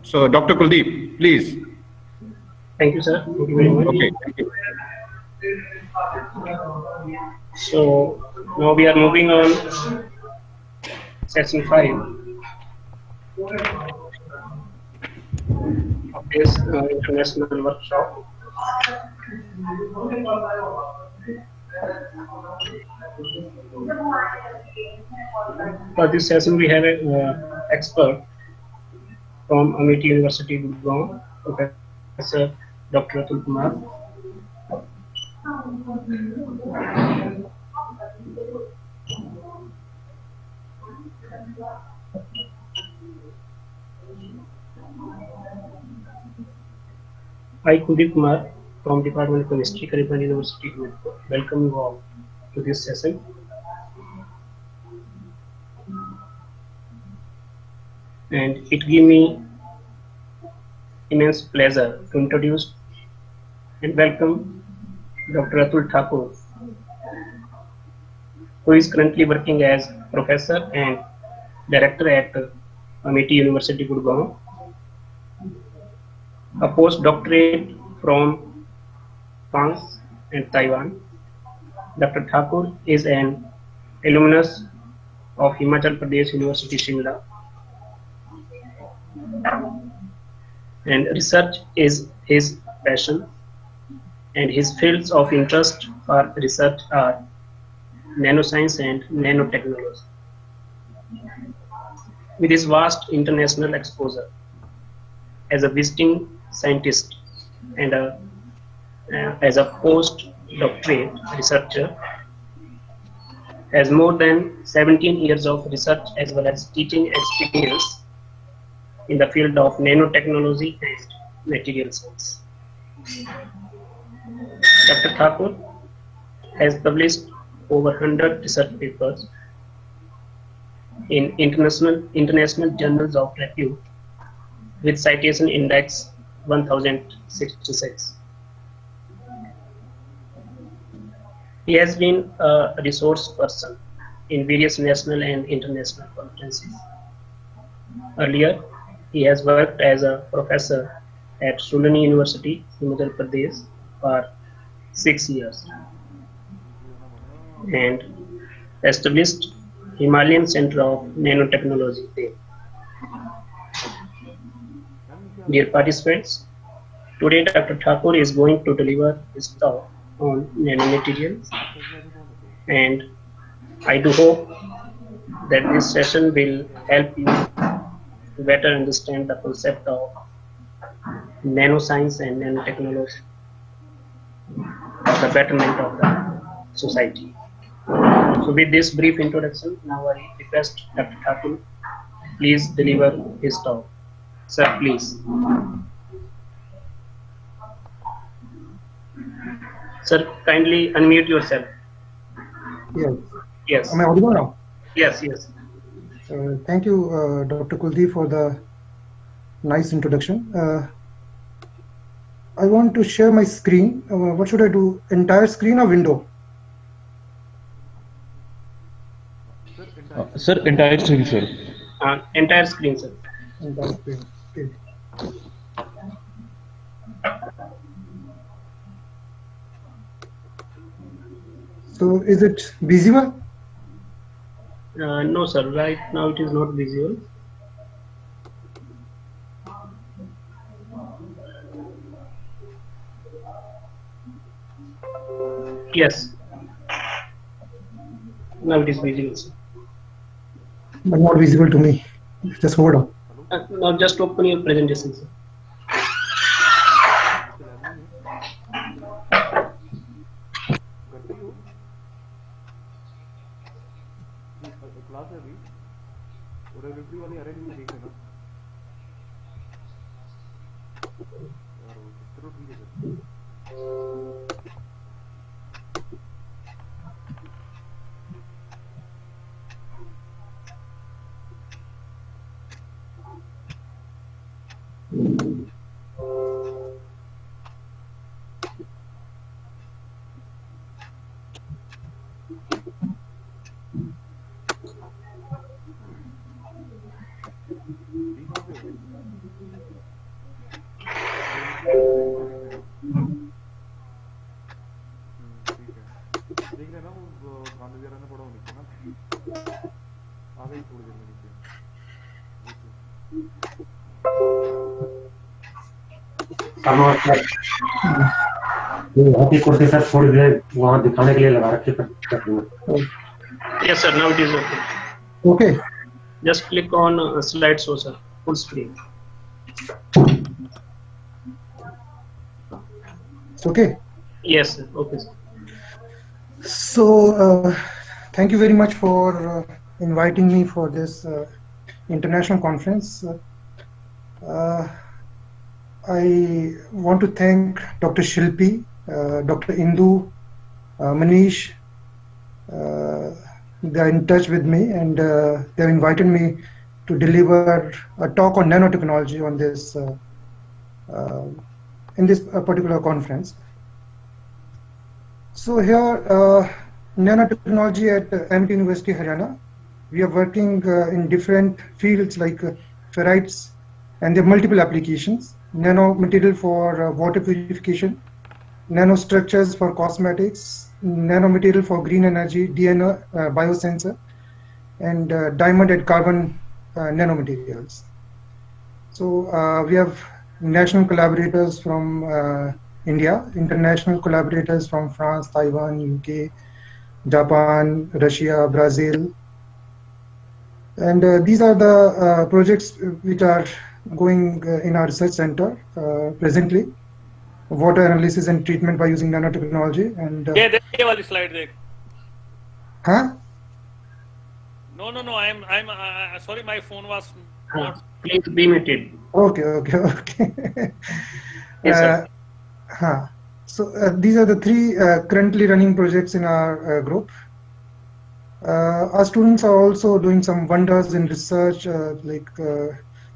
So, Dr. Kuldeep, please. Thank you, sir. Thank you very much. Okay, thank you. So now we are moving on session 5 of this international workshop. For this session, we have an expert from Amity University, Gurgaon, Professor Dr. Atul Kumar. I, Kuldeep Kumar, from Department of Chemistry, California University, welcome you all to this session. And it gives me immense pleasure to introduce and welcome Dr. Atul Thakur, who is currently working as professor and director at Amity University, Gurgaon. A postdoctorate from France and Taiwan. Dr. Thakur is an alumnus of Himachal Pradesh University, Shimla, and research is his passion, and his fields of interest for research are nanoscience and nanotechnology. With his vast international exposure as a visiting scientist and as a postdoctorate researcher, has more than 17 years of research as well as teaching experience in the field of nanotechnology and material science. Dr. Thakur has published over 100 research papers in international journals of repute with citation index 1066. He has been a resource person in various national and international conferences. Earlier, he has worked as a professor at Sulani University, Himachal Pradesh for 6 years and established Himalayan Center of Nanotechnology there. Dear participants, today Dr. Thakur is going to deliver his talk on nanomaterials, and I do hope that this session will help you to better understand the concept of nanoscience and nanotechnology for the betterment of the society. So with this brief introduction, now I request Dr. Thakur, please deliver his talk. Sir, please. Sir, kindly unmute yourself. Yes. Yes. Am I audible now? Yes, yes. Thank you, Dr. Kuldeep, for the nice introduction. I want to share my screen. What should I do? Entire screen or window? Sir, entire screen, sir. Entire screen, sir. Entire screen. Okay. So, is it visible? No, sir. Right now it is not visible. Yes. Now it is visible, sir. But not visible to me. Just hold on. Now just open your presentation, sir. हाथी कुर्सी sir थोड़ी देर वहाँ दिखाने के लिए लगा रखे कर Yes, sir. Now it is okay. Okay. Just click on slide show, sir. Full screen. It's okay. Yes, sir. Okay, sir. So, thank you very much for inviting me for this international conference. I want to thank Dr. Shilpi, Dr. Indu, Manish. They are in touch with me, and they have invited me to deliver a talk on nanotechnology on this in this particular conference. So here, nanotechnology at MIT University, Haryana, we are working in different fields like ferrites, and there are multiple applications. Nanomaterial for water purification, nanostructures for cosmetics, nanomaterial for green energy, DNA biosensor, and diamond and carbon nanomaterials. So we have national collaborators from India, international collaborators from France, Taiwan, UK, Japan, Russia, Brazil. And these are the projects which are going in our research center presently. Water analysis and treatment by using nanotechnology. And ये वाली slide देख. Huh? No. I'm sorry. My phone was not. Please be muted. Okay. Yes, sir. So these are the three currently running projects in our group. Our students are also doing some wonders in research, like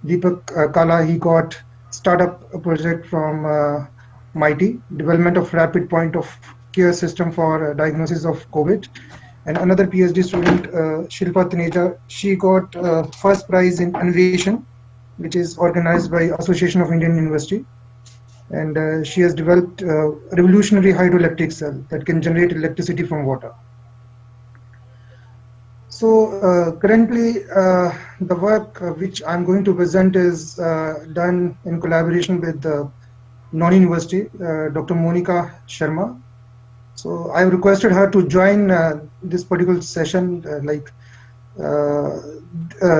Deepak Kala, he got startup project from MIT, development of rapid point of care system for diagnosis of COVID. And another PhD student, Shilpa Taneja, she got first prize in innovation, which is organized by Association of Indian University. And she has developed a revolutionary hydroelectric cell that can generate electricity from water. So currently, the work which I'm going to present is done in collaboration with the non-university, Dr. Monica Sharma. So I requested her to join this particular session.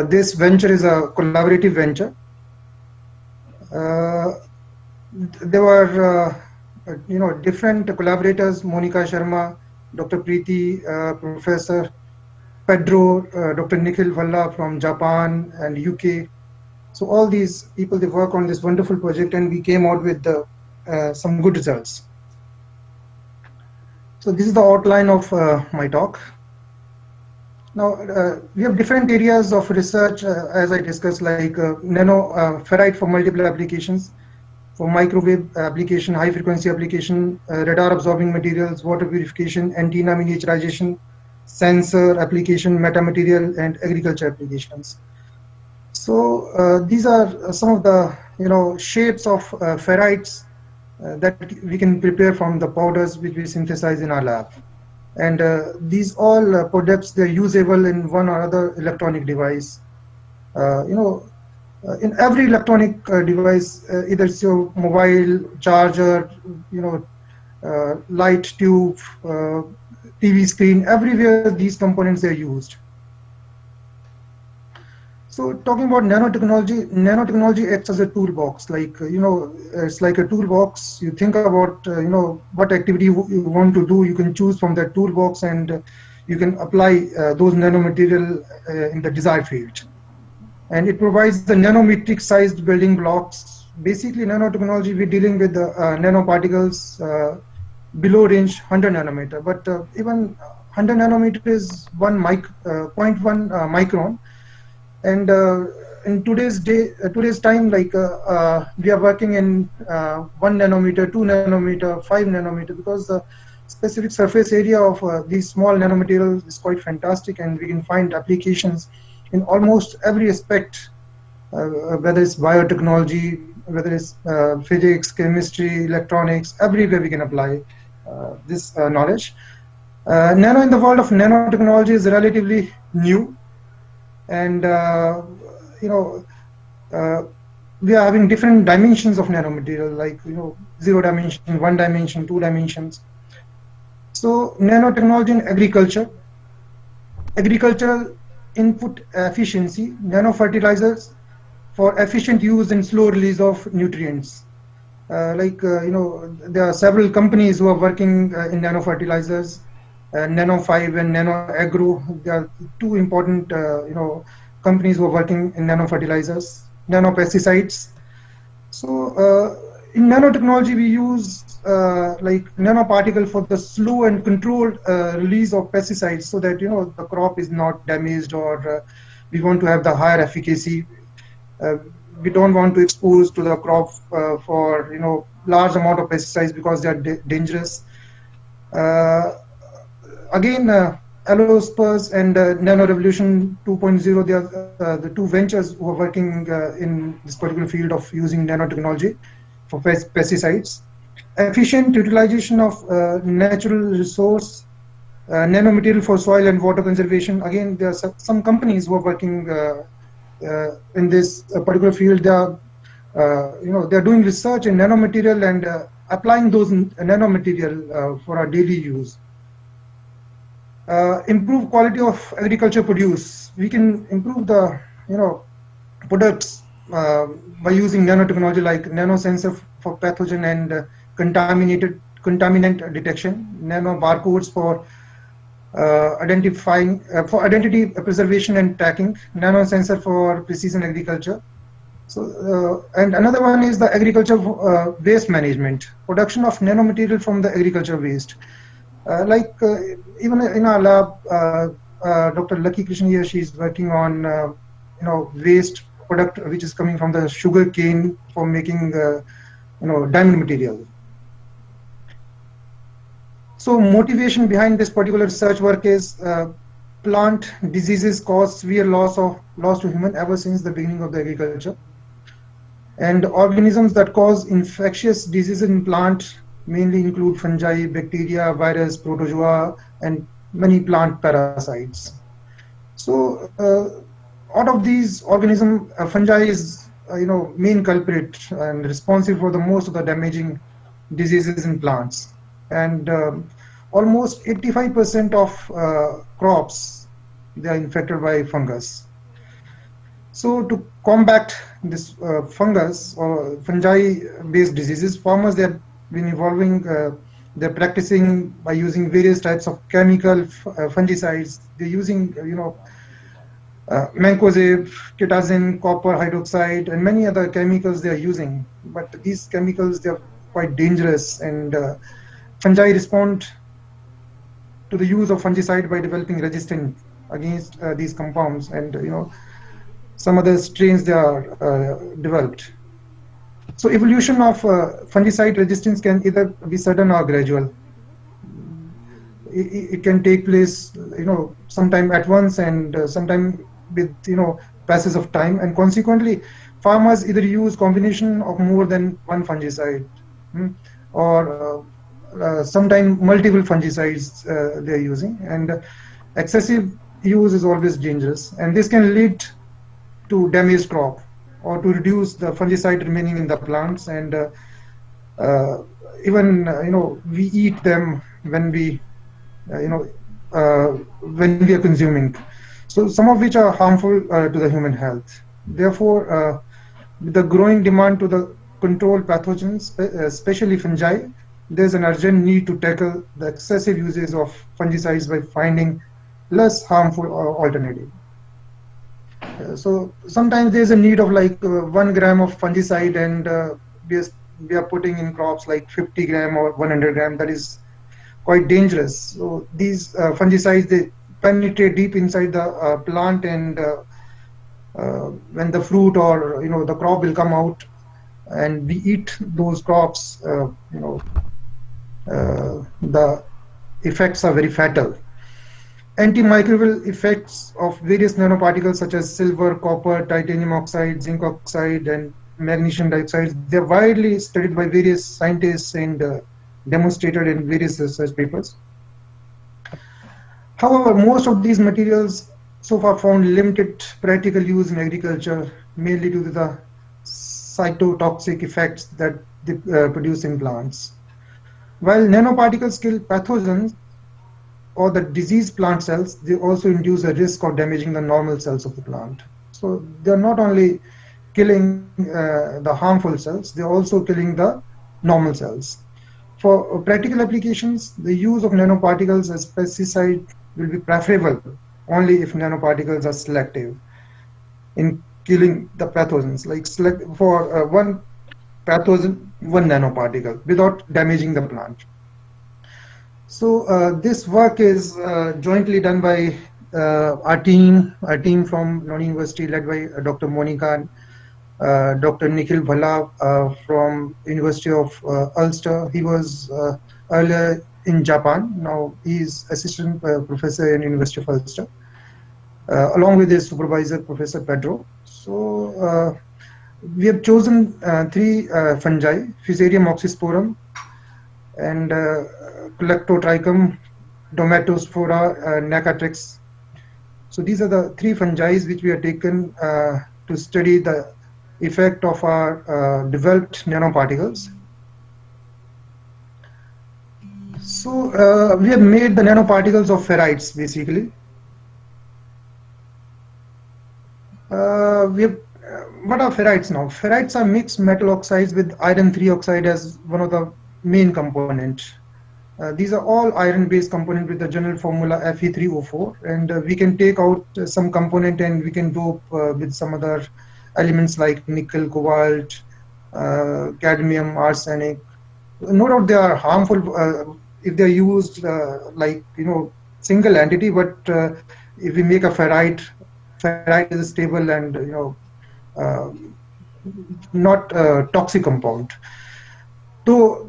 This venture is a collaborative venture. There were, different collaborators: Monica Sharma, Dr. Preeti, Professor Pedro, Dr. Nikhil Valla from Japan and UK. So all these people, they work on this wonderful project, and we came out with some good results. So this is the outline of my talk. Now, we have different areas of research, as I discussed, like ferrite for multiple applications, for microwave application, high frequency application, radar absorbing materials, water purification, antenna miniaturization, sensor application, metamaterial, and agriculture applications. So these are some of the shapes of ferrites that we can prepare from the powders which we synthesize in our lab. And these all products, they're usable in one or other electronic device. In every electronic device, either it's your mobile, charger, light tube, TV screen, everywhere these components are used. So talking about nanotechnology acts as a toolbox. Like, it's like a toolbox. You think about, what activity you want to do. You can choose from that toolbox, and you can apply those nanomaterial in the desired field. And it provides the nanometric sized building blocks. Basically, nanotechnology, we're dealing with the nanoparticles below range 100 nanometer, but even 100 nanometer is 0.1 micron. And in today's time, like we are working in 1 nanometer, 2 nanometer, 5 nanometer, because the specific surface area of these small nanomaterials is quite fantastic, and we can find applications in almost every aspect, whether it's biotechnology, whether it's physics, chemistry, electronics, everywhere we can apply this knowledge. Nano in the world of nanotechnology is relatively new, and we are having different dimensions of nanomaterial, like 0 dimension, 1 dimension, 2 dimensions. So nanotechnology in agricultural input efficiency, nanofertilizers for efficient use and slow release of nutrients. There are several companies who are working in nanofertilizers, Nano5 and NanoAgro. They are two important companies who are working in nanofertilizers, nanopesticides. So in nanotechnology, we use nanoparticle for the slow and controlled release of pesticides, so that the crop is not damaged, or we want to have the higher efficacy. We don't want to expose to the crop for large amount of pesticides, because they are dangerous. Again, Allospurs and Nano Revolution 2.0, they are the two ventures who are working in this particular field of using nanotechnology for pesticides. Efficient utilization of natural resource, nanomaterial for soil and water conservation. Again, there are some companies who are working in this particular field. They are, they are doing research in nanomaterial and applying those nanomaterial for our daily use. Improve quality of agriculture produce. We can improve the products by using nanotechnology, like nanosensor for pathogen and contaminant detection, nano barcodes for identity preservation and tracking, nanosensor for precision agriculture. So and another one is the agriculture waste management, production of nanomaterial from the agriculture waste. Even in our lab, Dr. Lucky Krishnan here, she's working on waste product which is coming from the sugar cane for making diamond material. So motivation behind this particular research work is plant diseases cause severe loss to human ever since the beginning of the agriculture, and organisms that cause infectious diseases in plant mainly include fungi, bacteria, virus, protozoa, and many plant parasites. So out of these organisms, fungi is main culprit and responsible for the most of the damaging diseases in plants, and almost 85% of crops, they are infected by fungus. So to combat this fungus or fungi-based diseases, farmers, they have been evolving, they're practicing by using various types of chemical fungicides. They're using, mancozeb, ketazin, copper hydroxide, and many other chemicals they are using. But these chemicals, they're quite dangerous, and fungi respond to the use of fungicide by developing resistance against these compounds, and some other strains they are developed. So evolution of fungicide resistance can either be sudden or gradual. It can take place, sometime at once, and sometime with passes of time, and consequently, farmers either use combination of more than one fungicide, or sometimes multiple fungicides they're using, and excessive use is always dangerous, and this can lead to damaged crop or to reduce the fungicide remaining in the plants, and uh, even we eat them when we when we are consuming, so some of which are harmful to the human health. Therefore, with the growing demand to the control pathogens, especially fungi, there's an urgent need to tackle the excessive uses of fungicides by finding less harmful alternative. So sometimes there's a need of like 1 gram of fungicide, and we are putting in crops like 50 gram or 100 gram. That is quite dangerous. So these fungicides, they penetrate deep inside the plant, and when the fruit or the crop will come out, and we eat those crops, the effects are very fatal. Antimicrobial effects of various nanoparticles such as silver, copper, titanium oxide, zinc oxide, and magnesium dioxide, they're widely studied by various scientists and demonstrated in various research papers. However, most of these materials so far found limited practical use in agriculture, mainly due to the cytotoxic effects that they produce in plants. While nanoparticles kill pathogens or the diseased plant cells, they also induce a risk of damaging the normal cells of the plant. So they're not only killing the harmful cells, they're also killing the normal cells. For practical applications, the use of nanoparticles as pesticide will be preferable only if nanoparticles are selective in killing the pathogens, like select for one pathogen, one nanoparticle, without damaging the plant. So this work is jointly done by our team from Noni University, led by Dr. Monica, Dr. Nikhil Bhala from University of Ulster. He was earlier in Japan. Now he is assistant professor in University of Ulster, along with his supervisor, Professor Pedro. So we have chosen 3 fungi: Fusarium oxysporum, and Collectotrichum, Domatospora, Necatrix. So these are the 3 fungi which we have taken to study the effect of our developed nanoparticles. So we have made the nanoparticles of ferrites, basically. What are ferrites now? Ferrites are mixed metal oxides with iron 3 oxide as one of the main components. These are all iron-based components with the general formula Fe3O4, and we can take out some component and we can dope with some other elements like nickel, cobalt, cadmium, arsenic. No doubt they are harmful if they are used like single entity, but if we make a ferrite is a stable and not a toxic compound. Though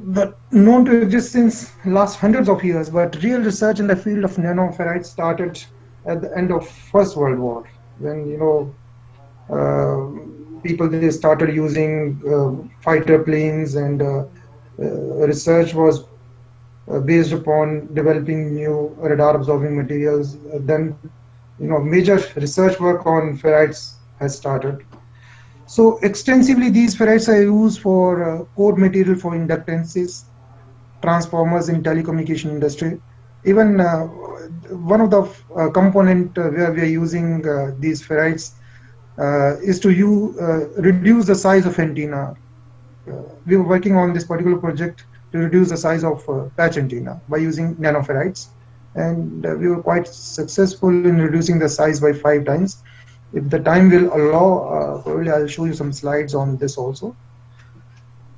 known to exist since last hundreds of years, but real research in the field of nanoferrites started at the end of First World War, when people they started using fighter planes, and research was based upon developing new radar absorbing materials. Then major research work on ferrites has started. So extensively, these ferrites are used for core material for inductances, transformers in telecommunication industry. Even one of the component where we are using these ferrites is to reduce the size of antenna. We were working on this particular project to reduce the size of patch antenna by using nanoferrites, and we were quite successful in reducing the size by 5 times. If the time will allow, probably I'll show you some slides on this also.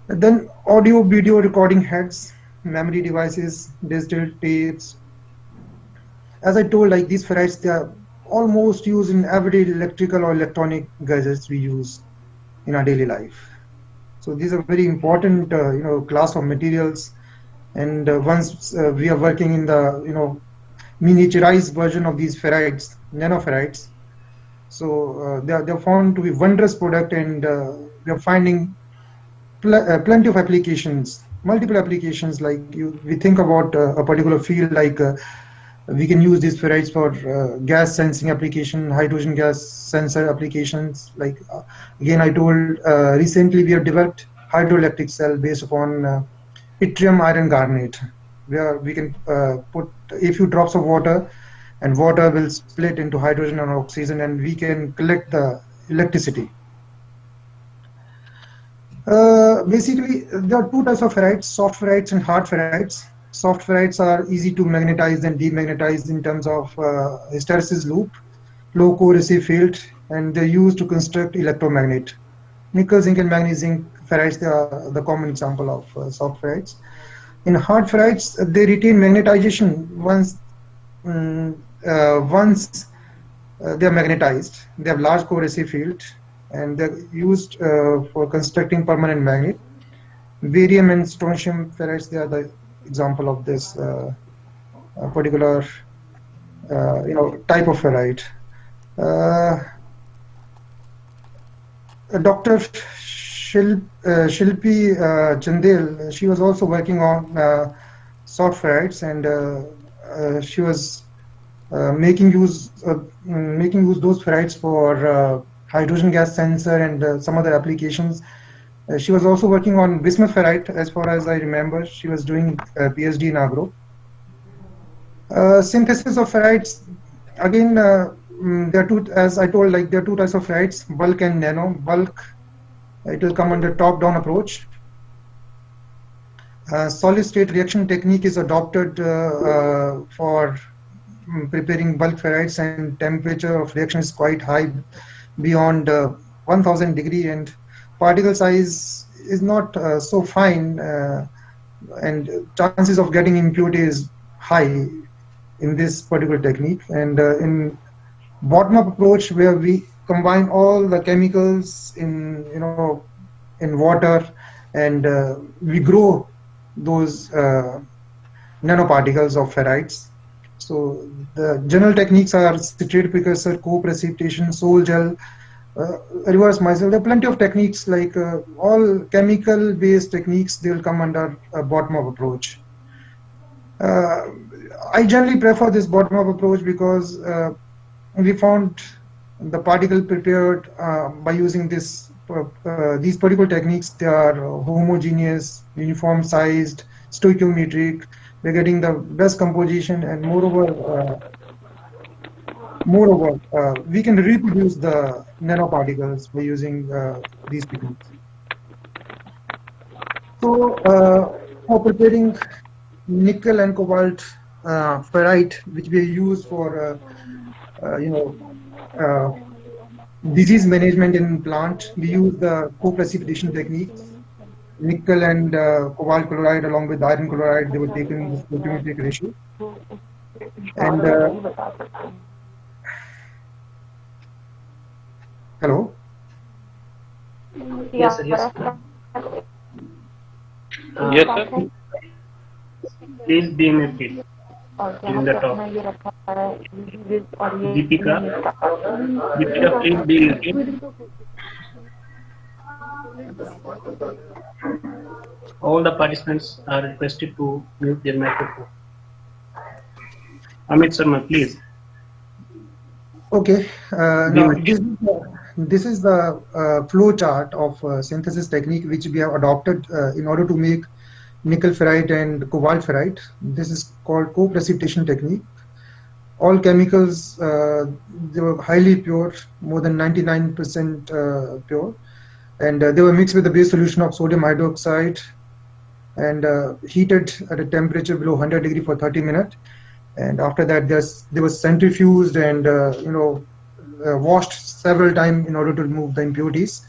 And then audio, video recording heads, memory devices, digital tapes. As I told, like these ferrites, they are almost used in everyday electrical or electronic gadgets we use in our daily life. So these are very important, class of materials. And once we are working in the, miniaturized version of these ferrites, nanoferrites. So they're found to be wondrous product, and we are finding plenty of applications multiple applications. Like we think about a particular field, like we can use these ferrites for gas sensing application, hydrogen gas sensor applications. Like again, I told recently we have developed hydroelectric cell based upon yttrium iron garnet, where we can put a few drops of water, and water will split into hydrogen and oxygen, and we can collect the electricity. Basically, there are two types of ferrites: soft ferrites and hard ferrites. Soft ferrites are easy to magnetize and demagnetize in terms of hysteresis loop, low coercive field, and they're used to construct electromagnet. Nickel, zinc, and magnesium ferrites, they are the common example of soft ferrites. In hard ferrites, they retain magnetization once they are magnetized. They have large coercive field, and they're used for constructing permanent magnet. Barium and strontium ferrites, they are the example of this particular type of ferrite. Dr. Shilpi Chandel, she was also working on soft ferrites, and she was making use those ferrites for hydrogen gas sensor and some other applications. She was also working on bismuth ferrite, as far as I remember. She was doing a PhD in agro. Synthesis of ferrites, again, there are two, as I told, like there are two types of ferrites: bulk and nano. Bulk, it will come under top-down approach. Solid-state reaction technique is adopted for preparing bulk ferrites, and temperature of reaction is quite high, beyond 1000 degree, and particle size is not so fine, and chances of getting impurity is high in this particular technique. And in bottom-up approach, where we combine all the chemicals in water, and we grow those nanoparticles of ferrites. So the general techniques are citrate precursor, co-precipitation, sol gel, reverse micelle. There are plenty of techniques, like all chemical-based techniques, they will come under a bottom-up approach. I generally prefer this bottom-up approach because we found the particle prepared by using these particular techniques, they are homogeneous, uniform sized, stoichiometric. We're getting the best composition, and moreover, we can reproduce the nanoparticles by using these techniques. So, for preparing nickel and cobalt ferrite, which we use for disease management in plant, we use the co-precipitation techniques. Nickel and cobalt chloride along with iron chloride, they were taken in this stoichiometric ratio. And hello? Yes, sir. Yes. Yes, sir. Please be muted in the talk. Deepika, please be muted. All the participants are requested to mute their microphone. Amit Sharma, please. Okay. Now this is the flow chart of synthesis technique which we have adopted in order to make nickel ferrite and cobalt ferrite. This is called co-precipitation technique. All chemicals, they were highly pure, more than 99% pure, and they were mixed with the base solution of sodium hydroxide and heated at a temperature below 100 degree for 30 minutes. And after that, they were centrifuged and washed several times in order to remove the impurities.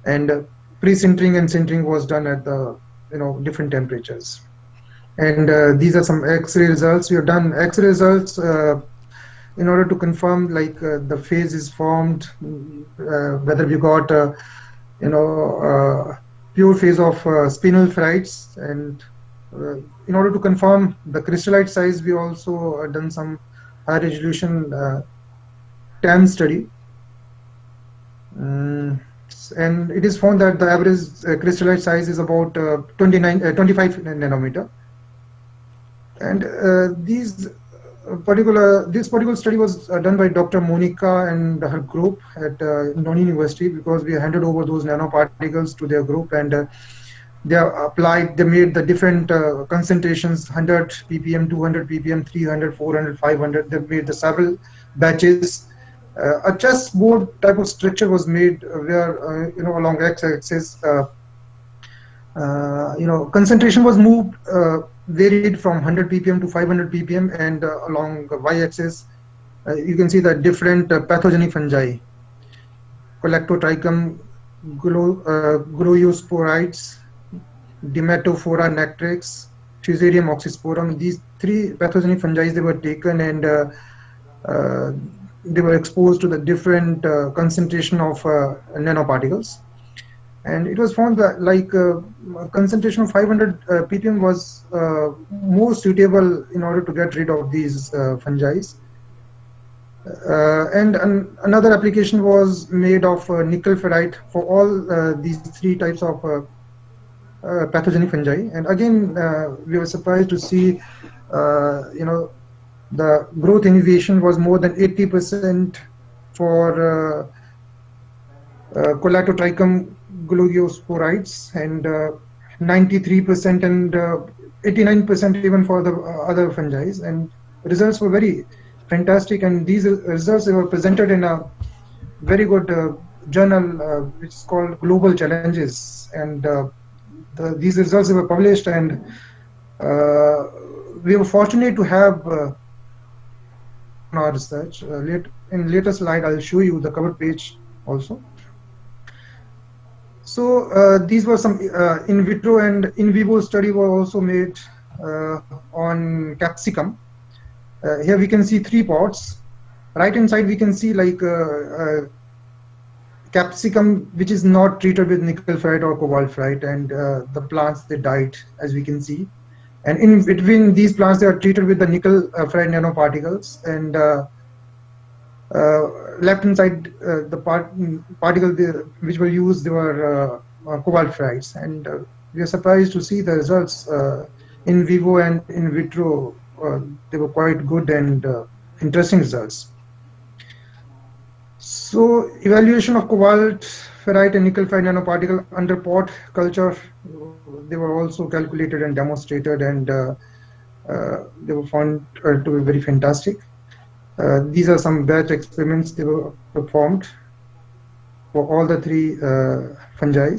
And pre-sintering and sintering was done at the different temperatures. And these are some X-ray results. We have done X-ray results in order to confirm like the phase is formed, whether we got pure phase of spinel ferrites, and in order to confirm the crystallite size, we also done some high resolution TAM study. and it is found that the average crystallite size is about 25 nanometer. And this particular study was done by Dr. Monica and her group at Noni University, because we handed over those nanoparticles to their group, and they made the different concentrations, 100 ppm, 200 ppm, 300, 400, 500. They made the several batches. A chessboard type of structure was made where, along x-axis, concentration was moved, varied from 100 ppm to 500 ppm, and along the y-axis, you can see the different pathogenic fungi: Collectotrichum gliosporides, Dermatophora nectrix, Fusarium oxysporum. These three pathogenic fungi, they were taken, and they were exposed to the different concentration of nanoparticles. And it was found that concentration of 500 ppm was more suitable in order to get rid of these fungi. And another application was made of nickel ferrite for all these three types of pathogenic fungi. And again, we were surprised to see, the growth inhibition was more than 80% for Collectotrichum gliosporides, and 93% and 89% even for the other fungi. And results were very fantastic, and these results were presented in a very good journal which is called Global Challenges, and these results were published, and we were fortunate to have our research. In later slide, I'll show you the cover page also. So these were some in vitro and in vivo study were also made on capsicum. Here we can see three pots. Right hand side we can see capsicum which is not treated with nickel ferrite or cobalt ferrite, and the plants, they died, as we can see. And in between these plants, they are treated with the nickel ferrite nanoparticles, and left hand side, the particles which were used, they were cobalt ferrites, and we are surprised to see the results in vivo and in vitro. They were quite good and interesting results. So evaluation of cobalt ferrite and nickel ferrite nanoparticle under pot culture, they were also calculated and demonstrated, and they were found to be very fantastic. These are some batch experiments they were performed for all the three fungi.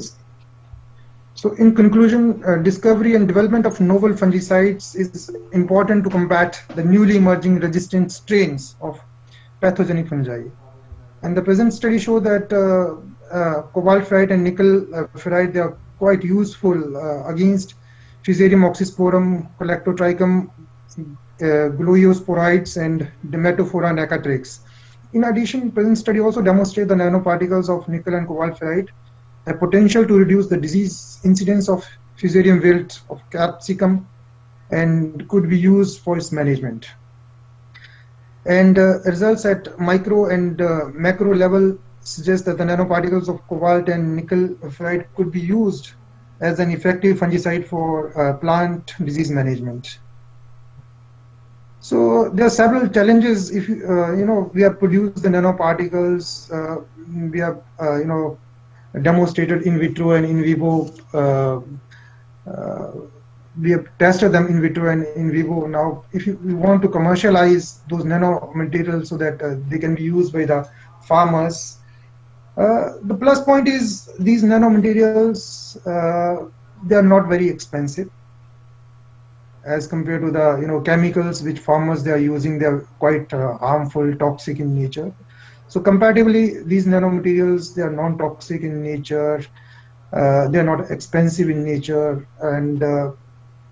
So in conclusion, discovery and development of novel fungicides is important to combat the newly emerging resistant strains of pathogenic fungi. And the present study show that cobalt ferrite and nickel ferrite, they are quite useful against Fusarium oxysporum, Collectotrichum gliosporides, and Dermatophora nectrix. In addition, present study also demonstrate the nanoparticles of nickel and cobalt ferrite have potential to reduce the disease incidence of Fusarium wilt of capsicum and could be used for its management. And results at micro and macro level suggest that the nanoparticles of cobalt and nickel ferrite could be used as an effective fungicide for plant disease management. So there are several challenges. If we have produced the nanoparticles, we have demonstrated in vitro and in vivo. We have tested them in vitro and in vivo. Now, if we want to commercialize those nanomaterials so that they can be used by the farmers, the plus point is these nanomaterials, they are not very expensive as compared to the chemicals which farmers they are using. They are quite harmful, toxic in nature. So comparatively, these nanomaterials, they are non-toxic in nature. They are not expensive in nature, and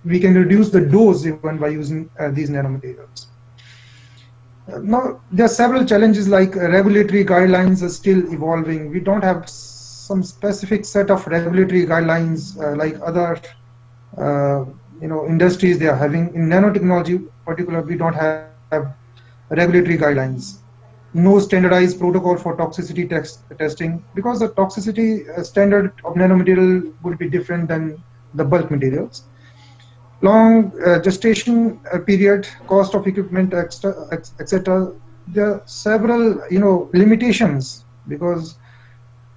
we can reduce the dose even by using these nanomaterials. Now, there are several challenges, like regulatory guidelines are still evolving. We don't have some specific set of regulatory guidelines like other industries they are having. In nanotechnology, particular, we don't have regulatory guidelines. no standardized protocol for toxicity testing, because the toxicity standard of nanomaterial would be different than the bulk materials. Long gestation period, cost of equipment, etc. There are several, limitations, because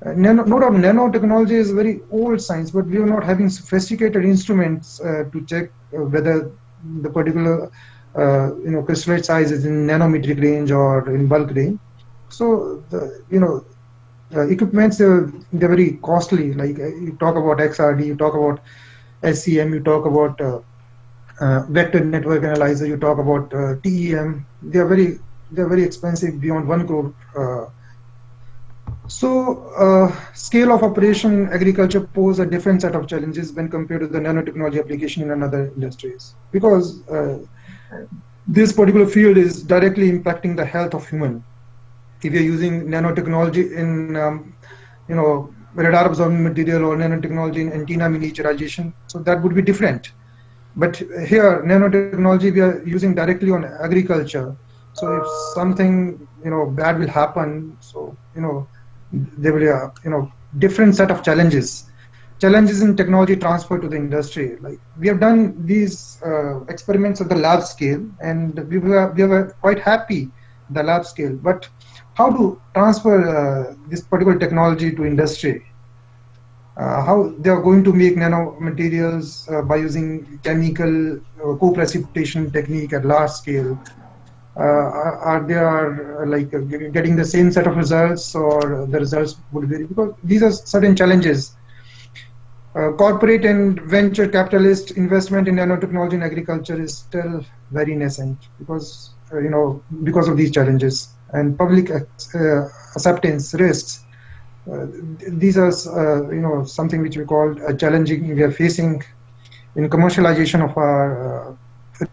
no doubt nanotechnology is very old science, but we are not having sophisticated instruments to check whether the particular crystallite size is in nanometric range or in bulk range. So the equipments, they're very costly. Like you talk about XRD, you talk about SCM, you talk about vector network analyzer, you talk about TEM. They're very expensive, beyond 1 crore. So scale of operation agriculture pose a different set of challenges when compared to the nanotechnology application in another industries, because this particular field is directly impacting the health of human. If you're using nanotechnology in radar absorbing material, or nanotechnology in antenna miniaturization, so that would be different. But here, nanotechnology, we are using directly on agriculture. So if something bad will happen, so there will be different set of challenges in technology transfer to the industry. Like we have done these experiments at the lab scale, and we were quite happy the lab scale. But how to transfer this particular technology to industry? How they are going to make nanomaterials by using chemical co-precipitation technique at large scale? Are they getting the same set of results, or the results would vary? Because these are certain challenges. Corporate and venture capitalist investment in nanotechnology in agriculture is still very nascent, because because of these challenges, and public acceptance risks. These are something which we call challenging we are facing in commercialization of our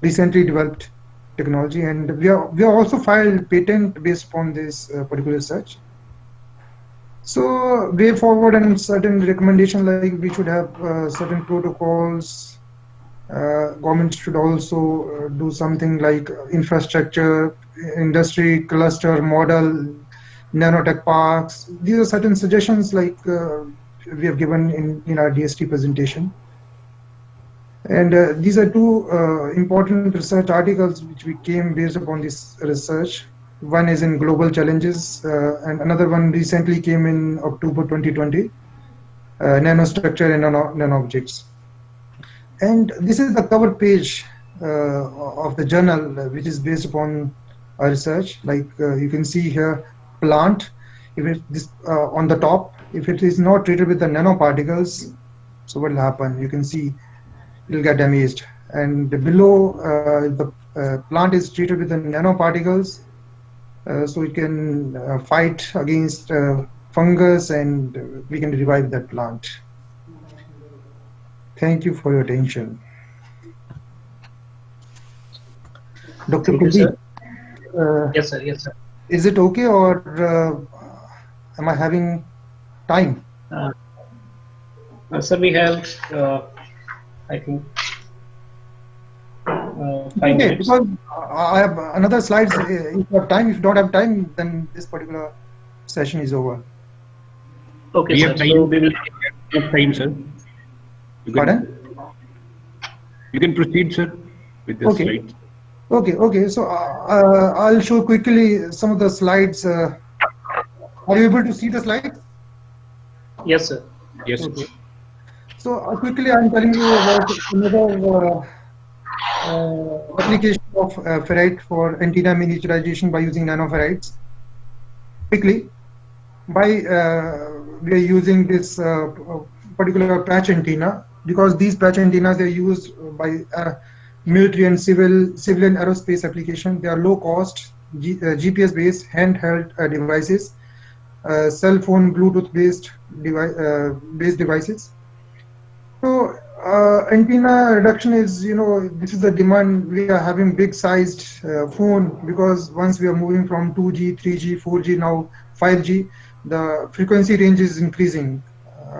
recently developed technology, and we are also filed patent based upon this particular research. So way forward and certain recommendation, like we should have certain protocols. Government should also do something like infrastructure, industry cluster model, nanotech parks. These are certain suggestions like we have given in our DST presentation. And these are two important research articles which we came based upon this research. One is in Global Challenges, and another one recently came in October 2020, Nanostructure and Nano Objects. And this is the cover page of the journal, which is based upon our research. Like you can see here, plant, if it is on the top, if it is not treated with the nanoparticles, so what will happen? You can see it will get damaged. And below, the plant is treated with the nanoparticles, so it can fight against fungus, and we can revive that plant. Thank you for your attention. Dr. Kuldeep, Yes, sir. Yes, sir. Is it okay, or am I having time? Sir, we have, I think, 5 minutes. Because I have another slides. If you have time, if you don't have time, then this particular session is over. Okay, We sir. have time. So we will. We have time, sir. Pardon? You can proceed, sir, with the Okay. slides. Okay. So I'll show quickly some of the slides. Are you able to see the slides? Yes, sir. Yes. Okay. So quickly, I'm telling you about another application of ferrite for antenna miniaturization by using nanoferrites. Quickly, we are using this particular patch antenna, because these patch antennas are used by military and civilian aerospace application. They are low cost, GPS based handheld devices, cell phone Bluetooth based devices. So antenna reduction is, this is the demand. We are having big sized phone, because once we are moving from 2G, 3G, 4G, now 5G, the frequency range is increasing.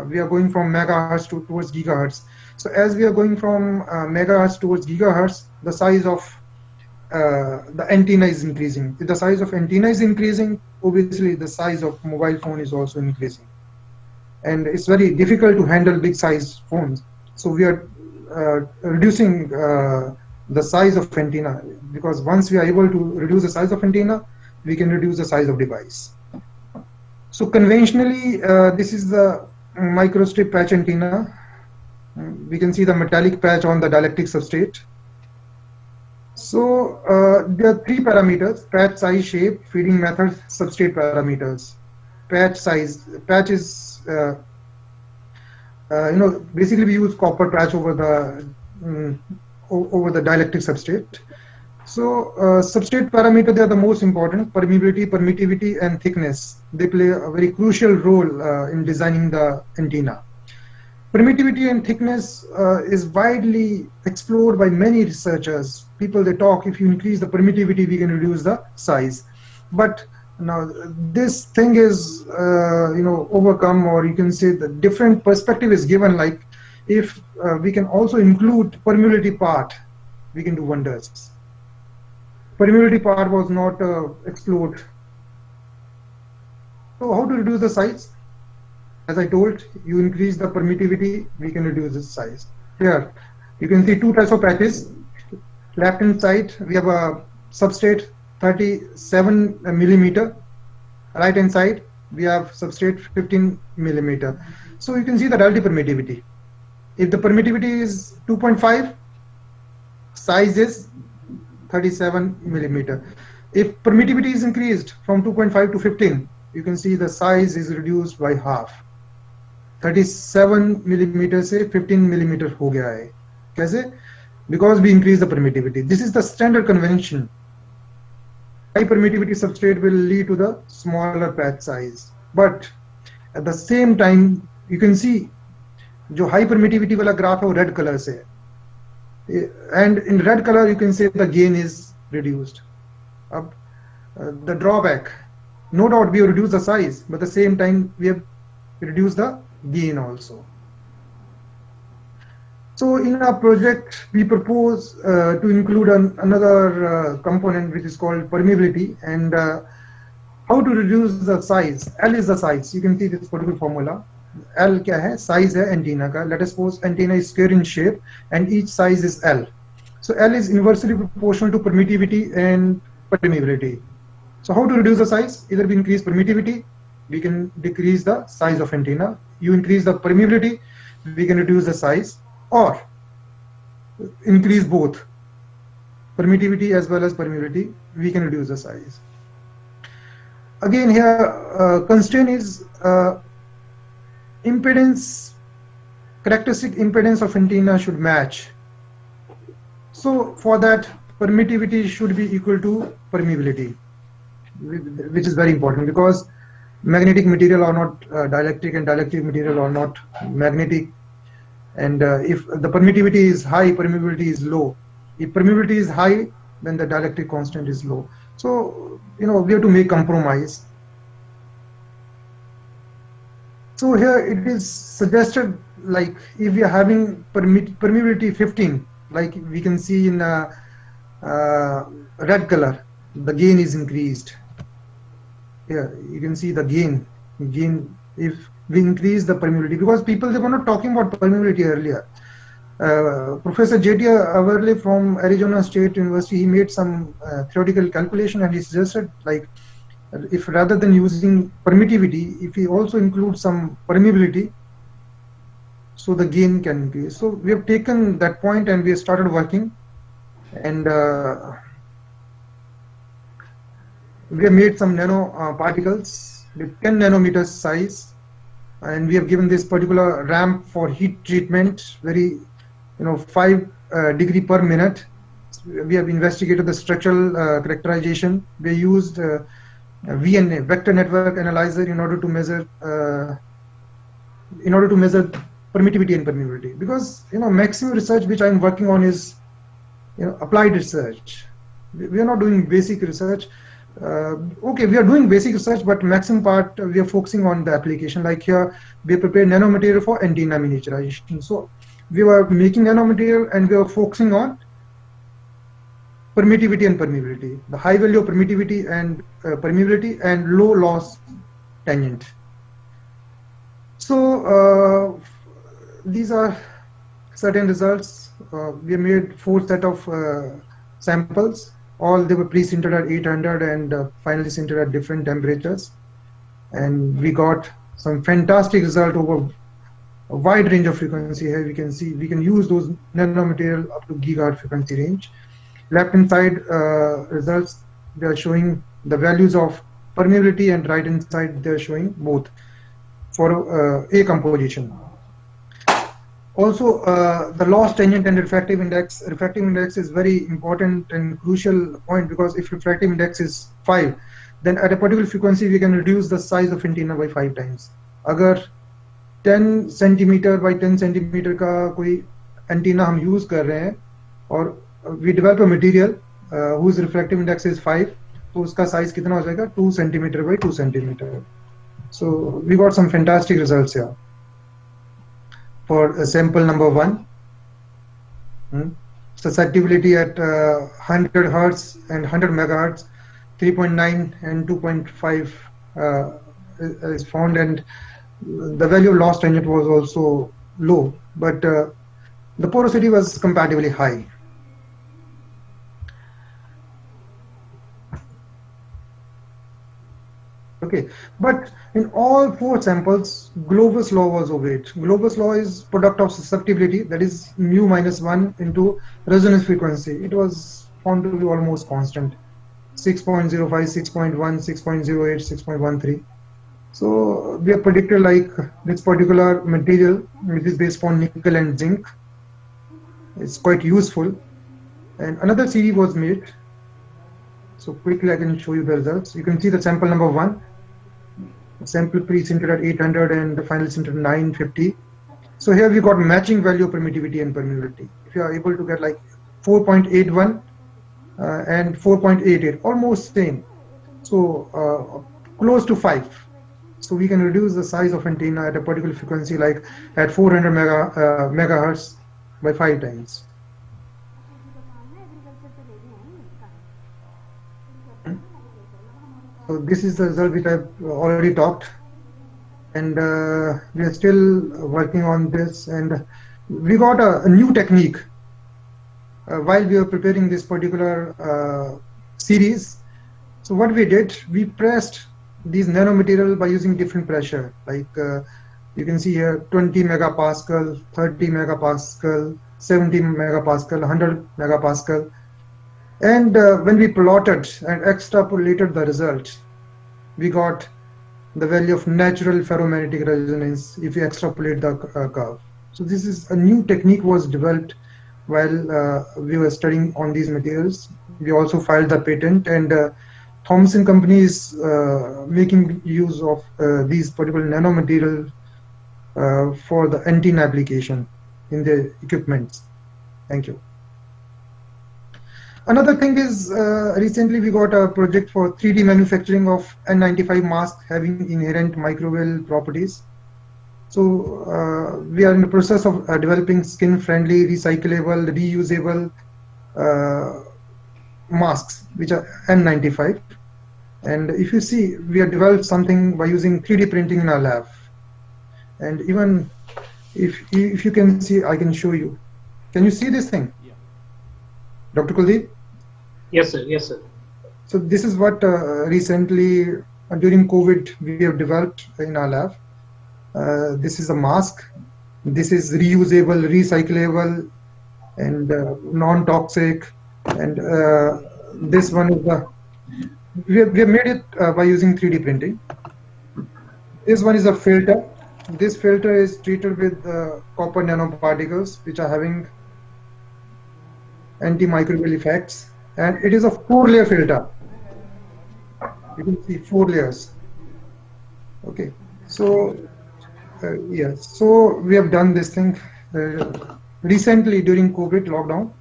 We are going from megahertz towards gigahertz. So as we are going from megahertz towards gigahertz, the size of the antenna is increasing. If the size of antenna is increasing, obviously the size of mobile phone is also increasing. And it's very difficult to handle big size phones. So we are reducing the size of antenna, because once we are able to reduce the size of antenna, we can reduce the size of device. So conventionally, this is the microstrip patch antenna. We can see the metallic patch on the dielectric substrate. So there are three parameters: patch size, shape, feeding method, substrate parameters. Patch size, patch is basically we use copper patch over the dielectric substrate. So substrate parameter, they are the most important: permeability, permittivity, and thickness. They play a very crucial role in designing the antenna. Permittivity and thickness is widely explored by many researchers. People, they talk, if you increase the permittivity, we can reduce the size. But now this thing is overcome, or you can say the different perspective is given. Like if we can also include permeability part, we can do wonders. Permeability part was not explored. So how to reduce the size? As I told, you increase the permittivity, we can reduce the size. Here, you can see two types of patches. Left hand side, we have a substrate 37 millimeter. Right hand side, we have substrate 15 millimeter. So you can see the relative permittivity. If the permittivity is 2.5, size is 37 millimeter. If permittivity is increased from 2.5 to 15, you can see the size is reduced by half. 37 millimeter से 15 millimeter हो गया है. कैसे? Because we increase the permittivity. This is the standard convention. High permittivity substrate will lead to the smaller patch size. But at the same time, you can see जो high permittivity वाला graph है वो red color से है. And in red color, you can say the gain is reduced. The drawback, no doubt we have reduced the size, but at the same time we have reduced the gain also. So in our project, we propose to include another component which is called permeability, and how to reduce the size. L is the size. You can see this particular formula. L क्या है? Size है antenna का. Let us suppose antenna is square in shape and each size is L. So L is inversely proportional to permittivity and permeability. So how to reduce the size? Either we increase permittivity, we can decrease the size of antenna. You increase the permeability, we can reduce the size, or increase both permittivity as well as permeability, we can reduce the size. Again here, constraint is impedance, characteristic impedance of antenna should match. So for that, permittivity should be equal to permeability, which is very important, because magnetic material are not dielectric and dielectric material are not magnetic. And if the permittivity is high, permeability is low. If permeability is high, then the dielectric constant is low. So, we have to make compromise. So here it is suggested, like if we are having permeability 15, like we can see in red color, the gain is increased. Here you can see the gain if we increase the permeability, because people, they were not talking about permeability earlier. Professor J.T. Averle from Arizona State University, he made some theoretical calculation, and he suggested, like, if rather than using permittivity, if we also include some permeability, so the gain can increase. So we have taken that point and we have started working, and we have made some nano particles with 10 nanometers size, and we have given this particular ramp for heat treatment, very 5 degree per minute. We have investigated the structural characterization. We used VNA, vector network analyzer, in order to measure permittivity and permeability. Because maximum research which I am working on is applied research. We are not doing basic research. Okay, we are doing basic research, but maximum part we are focusing on the application. Like here, we prepared nanomaterial for antenna miniaturization. So we were making nanomaterial and we were focusing on permittivity and permeability, the high value of permittivity and permeability, and low loss tangent. So these are certain results. We made 4 set of samples. All they were pre-sintered at 800 and finally sintered at different temperatures. And we got some fantastic result over a wide range of frequency. Here we can see we can use those nanomaterial up to gigahertz frequency range. Left hand side results, they are showing the values of permeability, and right hand side they are showing both for A composition. Also, the loss tangent and refractive index. Refractive index is very important and crucial point, because if refractive index is 5, then at a particular frequency we can reduce the size of antenna by 5 times. अगर 10 centimeter by 10 centimeter का कोई antenna हम use कर रहे हैं और we develop a material whose refractive index is 5, तो उसका size कितना हो जाएगा? 2 centimeter by 2 centimeter. So we got some fantastic results here. For sample number 1, susceptibility at 100 hertz and 100 megahertz, 3.9 and 2.5 is found, and the value of loss tangent was also low, but the porosity was comparatively high. Okay, but in all 4 samples, Globus law was obeyed. Globus law is product of susceptibility, that is mu minus 1 into resonance frequency. It was found to be almost constant, 6.05, 6.1, 6.08, 6.13. So we have predicted like this particular material, which is based on nickel and zinc. It's quite useful. And another series was made. So quickly I can show you the results. You can see the sample number 1. Sample pre-sintered at 800 and the final sintered 950. So here we got matching value of permittivity and permeability. If you are able to get like 4.81 and 4.88, almost same. So close to 5. So we can reduce the size of antenna at a particular frequency, like at 400 megahertz by 5 times. So this is the result which I've already talked, and we are still working on this, and we got a new technique while we were preparing this particular series. So what we did, we pressed these nanomaterial by using different pressure, like you can see here 20 megapascal, 30 megapascal, 70 megapascal, 100 megapascal. And when we plotted and extrapolated the results, we got the value of natural ferromagnetic resonance if you extrapolate the curve. So this is a new technique was developed while we were studying on these materials. We also filed the patent, and Thomson company is making use of these particular nanomaterial for the antenna application in the equipments. Thank you. Another thing is, recently we got a project for 3D manufacturing of N95 mask having inherent microbial properties. So we are in the process of developing skin-friendly, recyclable, reusable masks, which are N95. And if you see, we have developed something by using 3D printing in our lab. And even if you can see, I can show you. Can you see this thing? Yeah. Dr. Kuldeep? Yes, sir. Yes, sir. So this is what recently during COVID we have developed in our lab. This is a mask. This is reusable, recyclable, and non-toxic. And this one is the we have made it by using 3D printing. This one is a filter. This filter is treated with copper nanoparticles, which are having antimicrobial effects. And it is a 4-layer filter. You can see 4 layers. Okay, so yes, so we have done this thing recently during COVID lockdown,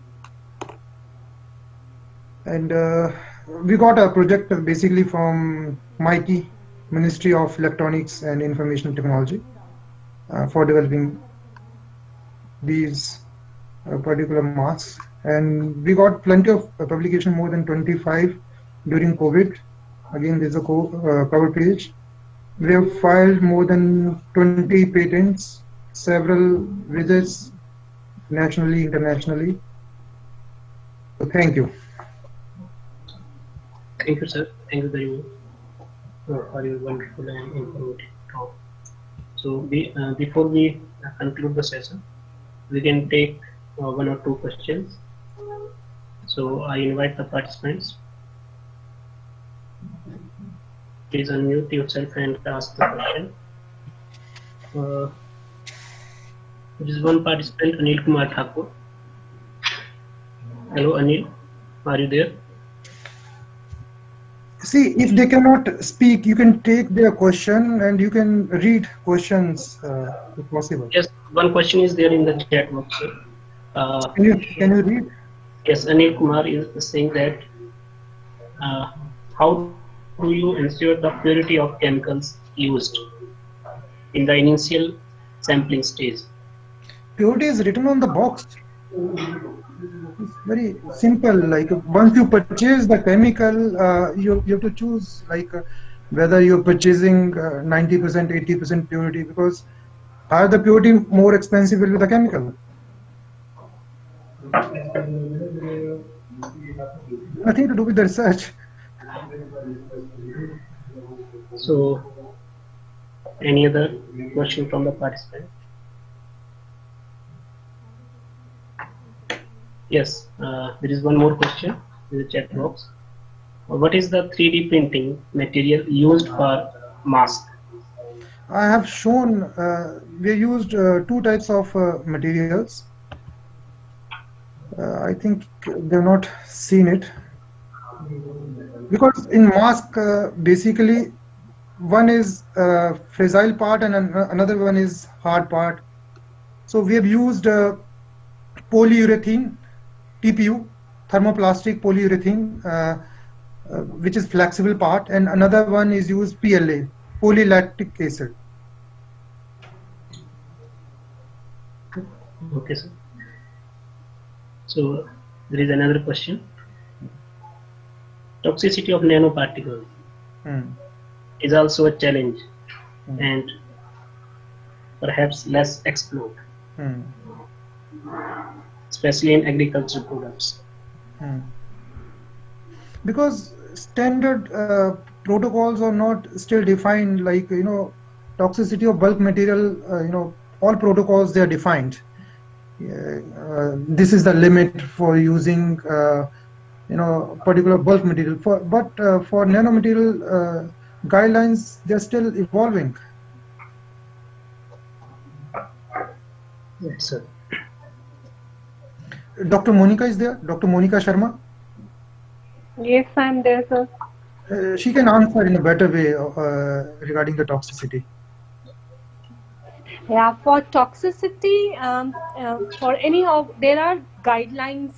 and we got a project basically from MITI, Ministry of Electronics and Information Technology, for developing these particular masks. And we got plenty of publication, more than 25 during COVID. Again, there's a cover page. We have filed more than 20 patents, several visits nationally, internationally. So thank you. Thank you, sir. Thank you very much for your wonderful and informative talk. So before we conclude the session, we can take one or two questions. So I invite the participants. Please unmute yourself and ask the question. There is one participant, Anil Kumar Thakur. Hello, Anil. Are you there? See, if they cannot speak, you can take their question and you can read questions if possible. Yes, one question is there in the chat box. Can you read? Yes, Anil Kumar is saying that how do you ensure the purity of chemicals used in the initial sampling stage? Purity is written on the box. It's very simple. Like once you purchase the chemical, you have to choose whether you're purchasing 90%, 80% purity, because higher the purity, more expensive will be the chemical. Nothing to do with the research. So, any other question from the participant? Yes, there is one more question in the chat box. What is the 3D printing material used for mask? I have shown we used two types of materials. I think they've not seen it, because in mask basically one is fragile part and another one is hard part. So we have used polyurethane, TPU, thermoplastic polyurethane, which is flexible part, and another one is used PLA, polylactic acid. Okay, sir. So there is another question. Toxicity of nanoparticles is also a challenge and perhaps less explored, especially in agricultural products. Because standard protocols are not still defined, like, toxicity of bulk material, all protocols, they are defined. This is the limit for using particular bulk material. But for nanomaterial guidelines, they're still evolving. Yes, sir. Dr. Monica is there? Dr. Monica Sharma? Yes, I'm there, sir. She can answer in a better way regarding the toxicity. Yeah, for toxicity, for any of, there are guidelines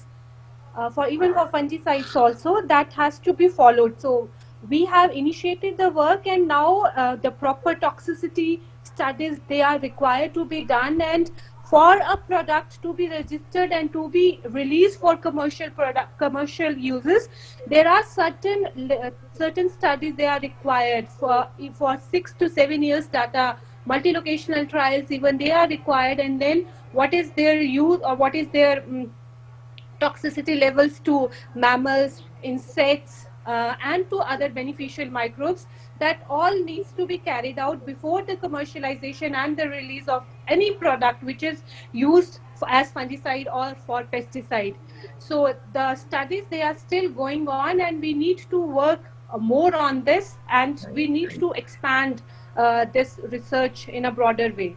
for even for fungicides also that has to be followed. So we have initiated the work, and now the proper toxicity studies, they are required to be done, and for a product to be registered and to be released for commercial uses, there are certain studies they are required for 6 to 7 years data. Multi-locational trials, even they are required, and then what is their use or what is their toxicity levels to mammals, insects, and to other beneficial microbes, that all needs to be carried out before the commercialization and the release of any product which is used as fungicide or for pesticide. So the studies, they are still going on, and we need to work more on this, and we need to expand this research in a broader way.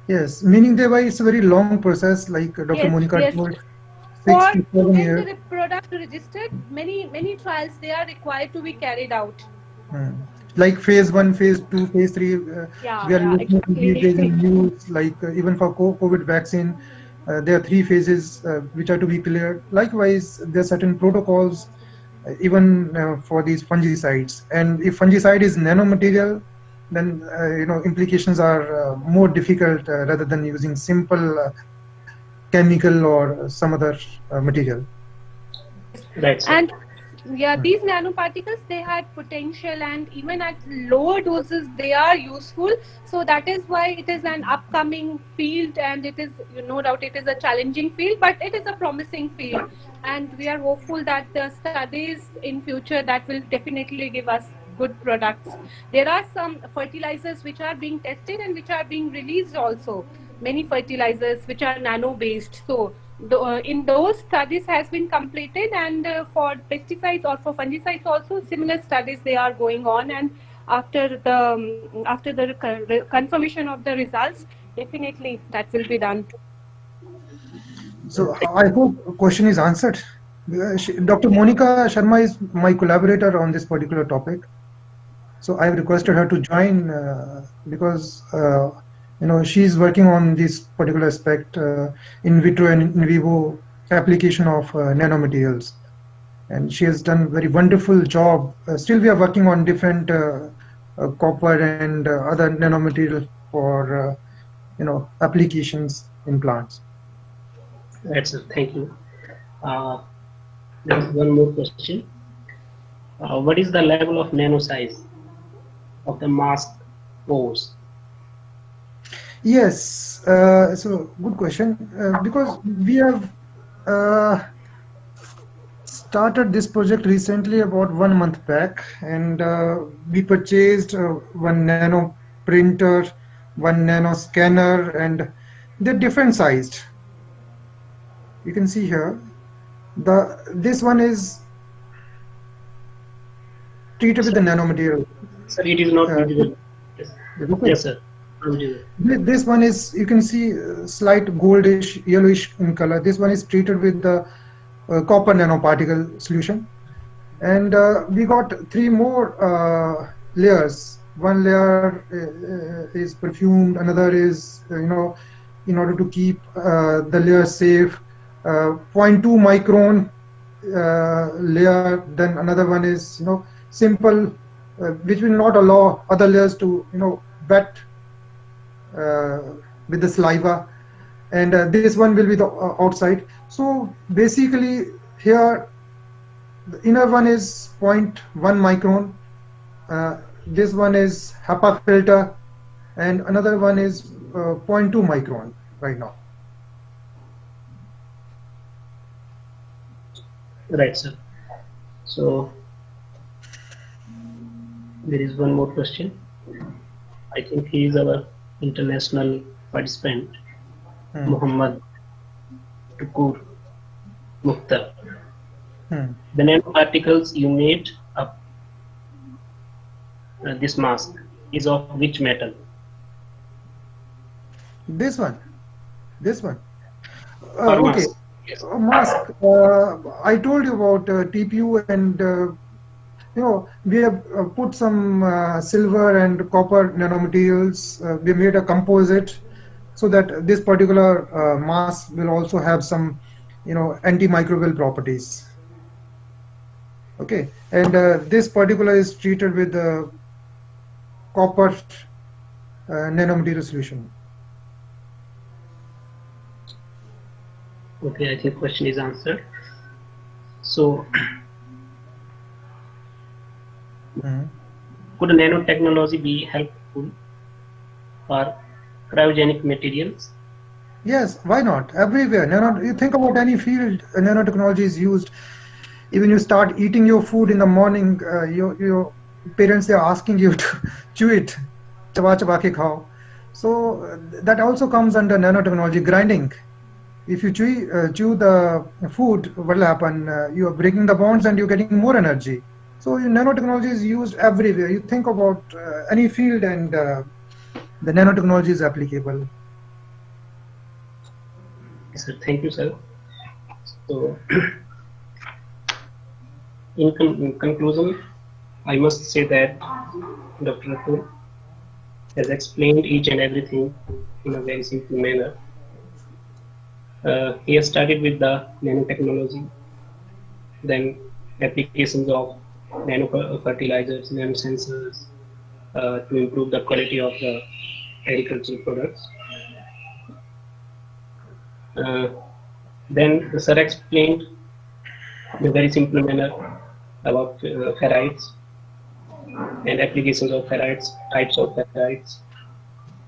Yes, meaning thereby it's a very long process, like Dr. Monica told. 6 to 7 years. To get the product registered, many trials, they are required to be carried out. Like phase 1, phase 2, phase 3. We are looking at these days in news, like even for COVID vaccine, there are 3 phases which are to be cleared. Likewise, there are certain protocols even for these fungicides. And if fungicide is nanomaterial, then implications are more difficult rather than using simple chemical or some other material. Right, sir. And yeah, these nanoparticles, they had potential, and even at lower doses they are useful. So that is why it is an upcoming field, and it is, no doubt, it is a challenging field, but it is a promising field, and we are hopeful that the studies in future that will definitely give us good products. There are some fertilizers which are being tested and which are being released also, many fertilizers which are nano based. So in those studies has been completed, and for pesticides or for fungicides also similar studies they are going on, and after the confirmation of the results, definitely that will be done. So I hope question is answered. Dr. Monica Sharma is my collaborator on this particular topic. So I have requested her to join because she's working on this particular aspect, in vitro and in vivo application of nanomaterials, and she has done very wonderful job. Still, we are working on different copper and other nanomaterial for applications in plants. Right, sir. Thank you. There's one more question. What is the level of nano size of the mask pores? Yes, so good question, because we have started this project recently, about 1 month back, and we purchased one nano printer, one nano scanner, and they're different sized. You can see here, this one is treated with the nanomaterial. Sir, it is not visible. Yes, sir. This one is, you can see, slight goldish, yellowish in color. This one is treated with the copper nanoparticle solution. And we got 3 more layers. One layer is perfumed, another is, in order to keep the layer safe, 0.2 micron layer. Then another one is, simple, which will not allow other layers to, wet with the saliva. And this one will be the outside. So basically here, the inner one is 0.1 micron. This one is HEPA filter, and another one is 0.2 micron right now. Right, sir. So there is one more question. I think he is our international participant, Muhammad Tukur Mukhtar. The nanoparticles you made up this mask is of which metal? This one. Or Okay. mask? Yes. Mask. I told you about TPU, and we have put some silver and copper nanomaterials. We made a composite so that this particular mask will also have some, antimicrobial properties. Okay, and this particular is treated with the copper nanomaterial solution. Okay, I think question is answered. So, could nanotechnology be helpful for cryogenic materials? Yes, why not? Everywhere. You think about any field, nanotechnology is used. Even you start eating your food in the morning, your parents are asking you to chew it, chaba chaba ke khao. So that also comes under nanotechnology. Grinding. If you chew the food, what will happen? You are breaking the bonds and you're getting more energy. So nanotechnology is used everywhere. You think about any field, and the nanotechnology is applicable. Sir, thank you, sir. So, in conclusion, I must say that Dr. Atul has explained each and everything in a very simple manner. He has started with the nanotechnology, then applications of nanofertilizers, nanosensors to improve the quality of the agricultural products. Then the sir explained in a very simple manner about ferrites and applications of ferrites, types of ferrites,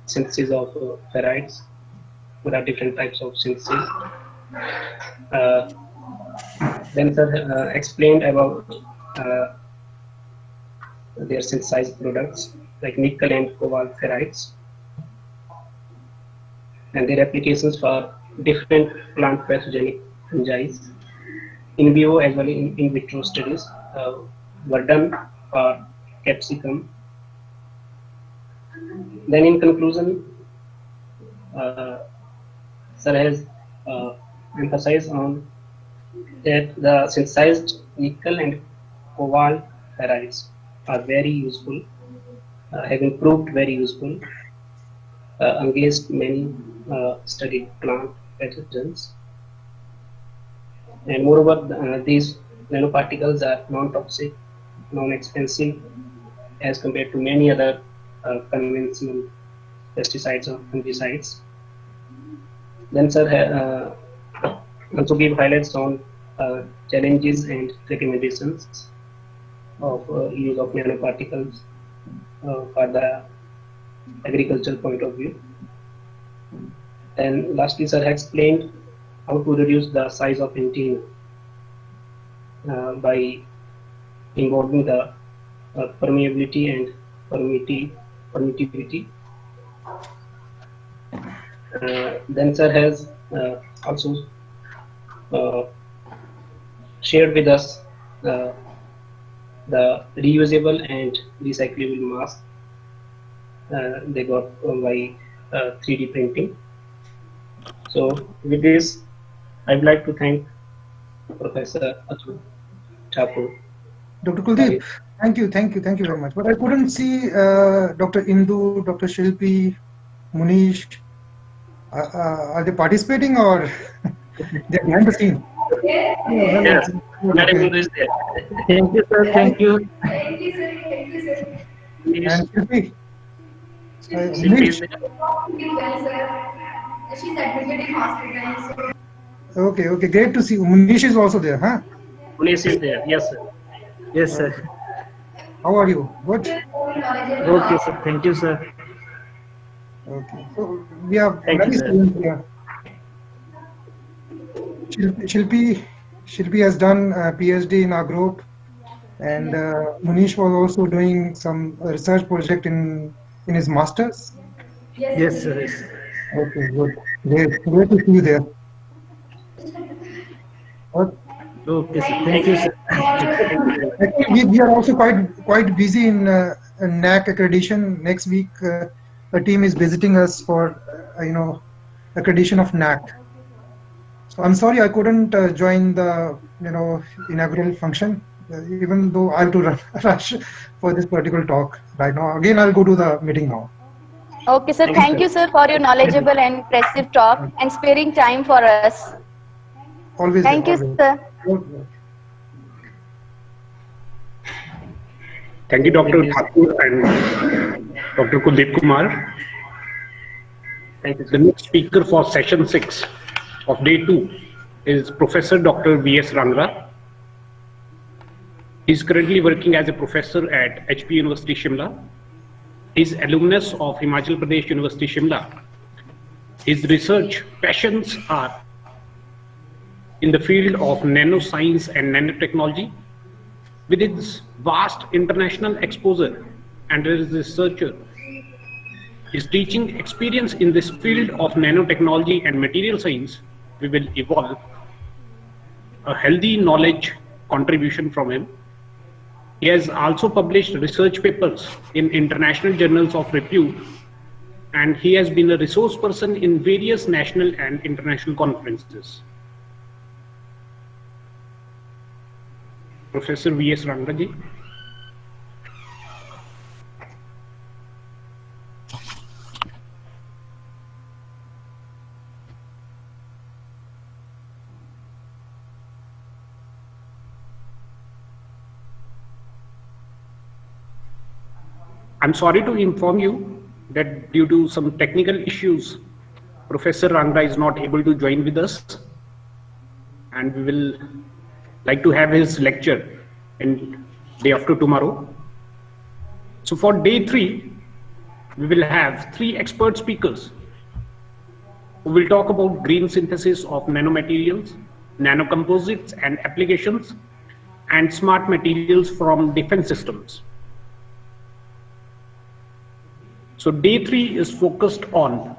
synthesis of ferrites. There are different types of synthesis. Then sir explained about their synthesized products like nickel and cobalt ferrites and their applications for different plant pathogenic fungi. In vivo as well in vitro studies were done for capsicum. Then in conclusion, sir has emphasized on that the synthesized nickel and cobalt ferrites are very useful, have been proved very useful against many studied plant pathogens. And moreover, these nanoparticles are non-toxic, non-expensive as compared to many other conventional pesticides or fungicides. Then sir also give highlights on challenges and recommendations of use of nanoparticles for the agricultural point of view. And lastly, sir explained how to reduce the size of antenna by involving the permeability and permittivity. Then sir has also shared with us the reusable and recyclable mask they got by 3D printing. So with this, I would like to thank Professor Atul Thakur. Dr. Kuldeep, thank you very much. But I couldn't see Dr. Indu, Dr. Shilpi, Munish. Are they participating or they're behind the scene? Yes, Madam Indu is there. Thank you, sir. Thank you. Thank you, sir. Thank you, sir. And Shilpi? Shilpi is there. Well, sir. She's admitted in hospital. So. Okay, great to see. Munish is also there, huh? Munish is there. Yes, sir. Yes, sir. How are you? Good? Okay, sir. Thank you, sir. Okay. So we have Thank many you, sir. students here. Shilpi has done a PhD in our group, and Munish was also doing some research project in his masters. Yes, sir. Yes. Okay, good. Great to see you there. Okay, sir. Thank you, sir. Actually, we are also quite busy in NAC accreditation. Next week, a team is visiting us for accreditation of NAC. So I'm sorry I couldn't join the inaugural function, even though I have to rush for this particular talk right now. Again, I'll go to the meeting now. Okay, sir. Thank you, sir, for your knowledgeable and impressive talk and sparing time for us. Always. Thank you, always. sir. Thank you, Dr. Thakur and Dr. Kuldeep Kumar. Thank you, sir. The next speaker for session 6 of day 2 is Professor Dr. V.S. Rangra. He is currently working as a professor at HP University Shimla. He is alumnus of Himachal Pradesh University Shimla. His research passions are in the field of nanoscience and nanotechnology. With his vast international exposure and as a researcher, his teaching experience in this field of nanotechnology and material science, we will evolve a healthy knowledge contribution from him. He has also published research papers in international journals of repute, and he has been a resource person in various national and international conferences. Professor V.S. Rangra ji. I'm sorry to inform you that due to some technical issues, Professor Rangra is not able to join with us, and we will like to have his lecture in day after tomorrow. So for day 3, we will have 3 expert speakers who will talk about green synthesis of nanomaterials, nanocomposites and applications, and smart materials from defense systems. So day 3 is focused on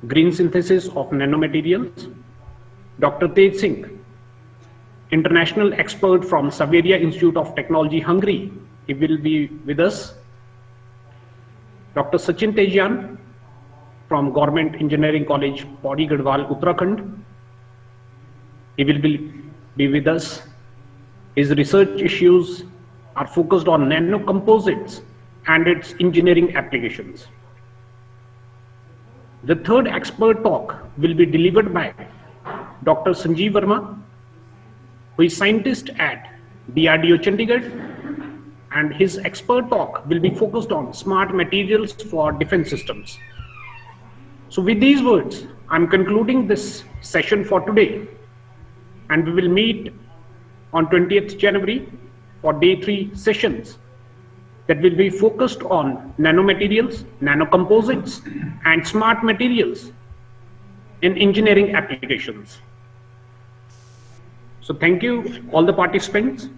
green synthesis of nanomaterials. Dr. Tej Singh, international expert from Saveria Institute of Technology, Hungary, he will be with us. Dr. Sachin Tejian from Government Engineering College, Pauri Garhwal, Uttarakhand, he will be with us. His research issues are focused on nanocomposites and its engineering applications. The third expert talk will be delivered by Dr. Sanjeev Verma, who is scientist at DRDO Chandigarh, and his expert talk will be focused on smart materials for defense systems. So with these words, I'm concluding this session for today, and we will meet on 20th January for day 3 sessions that will be focused on nanomaterials, nanocomposites, and smart materials in engineering applications. So thank you all the participants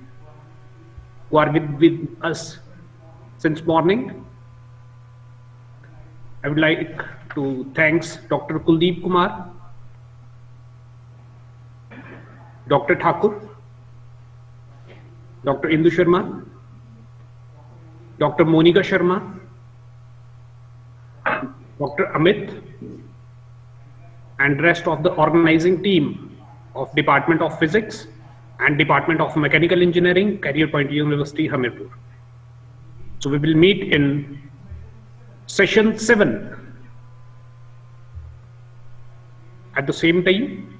who are with us since morning. I would like to thank Dr. Kuldeep Kumar, Dr. Thakur, Dr. Indu Sharma, Dr. Monika Sharma, Dr. Amit, and rest of the organizing team of Department of Physics and Department of Mechanical Engineering, Career Point University, Hamirpur. So we will meet in session 7 at the same time.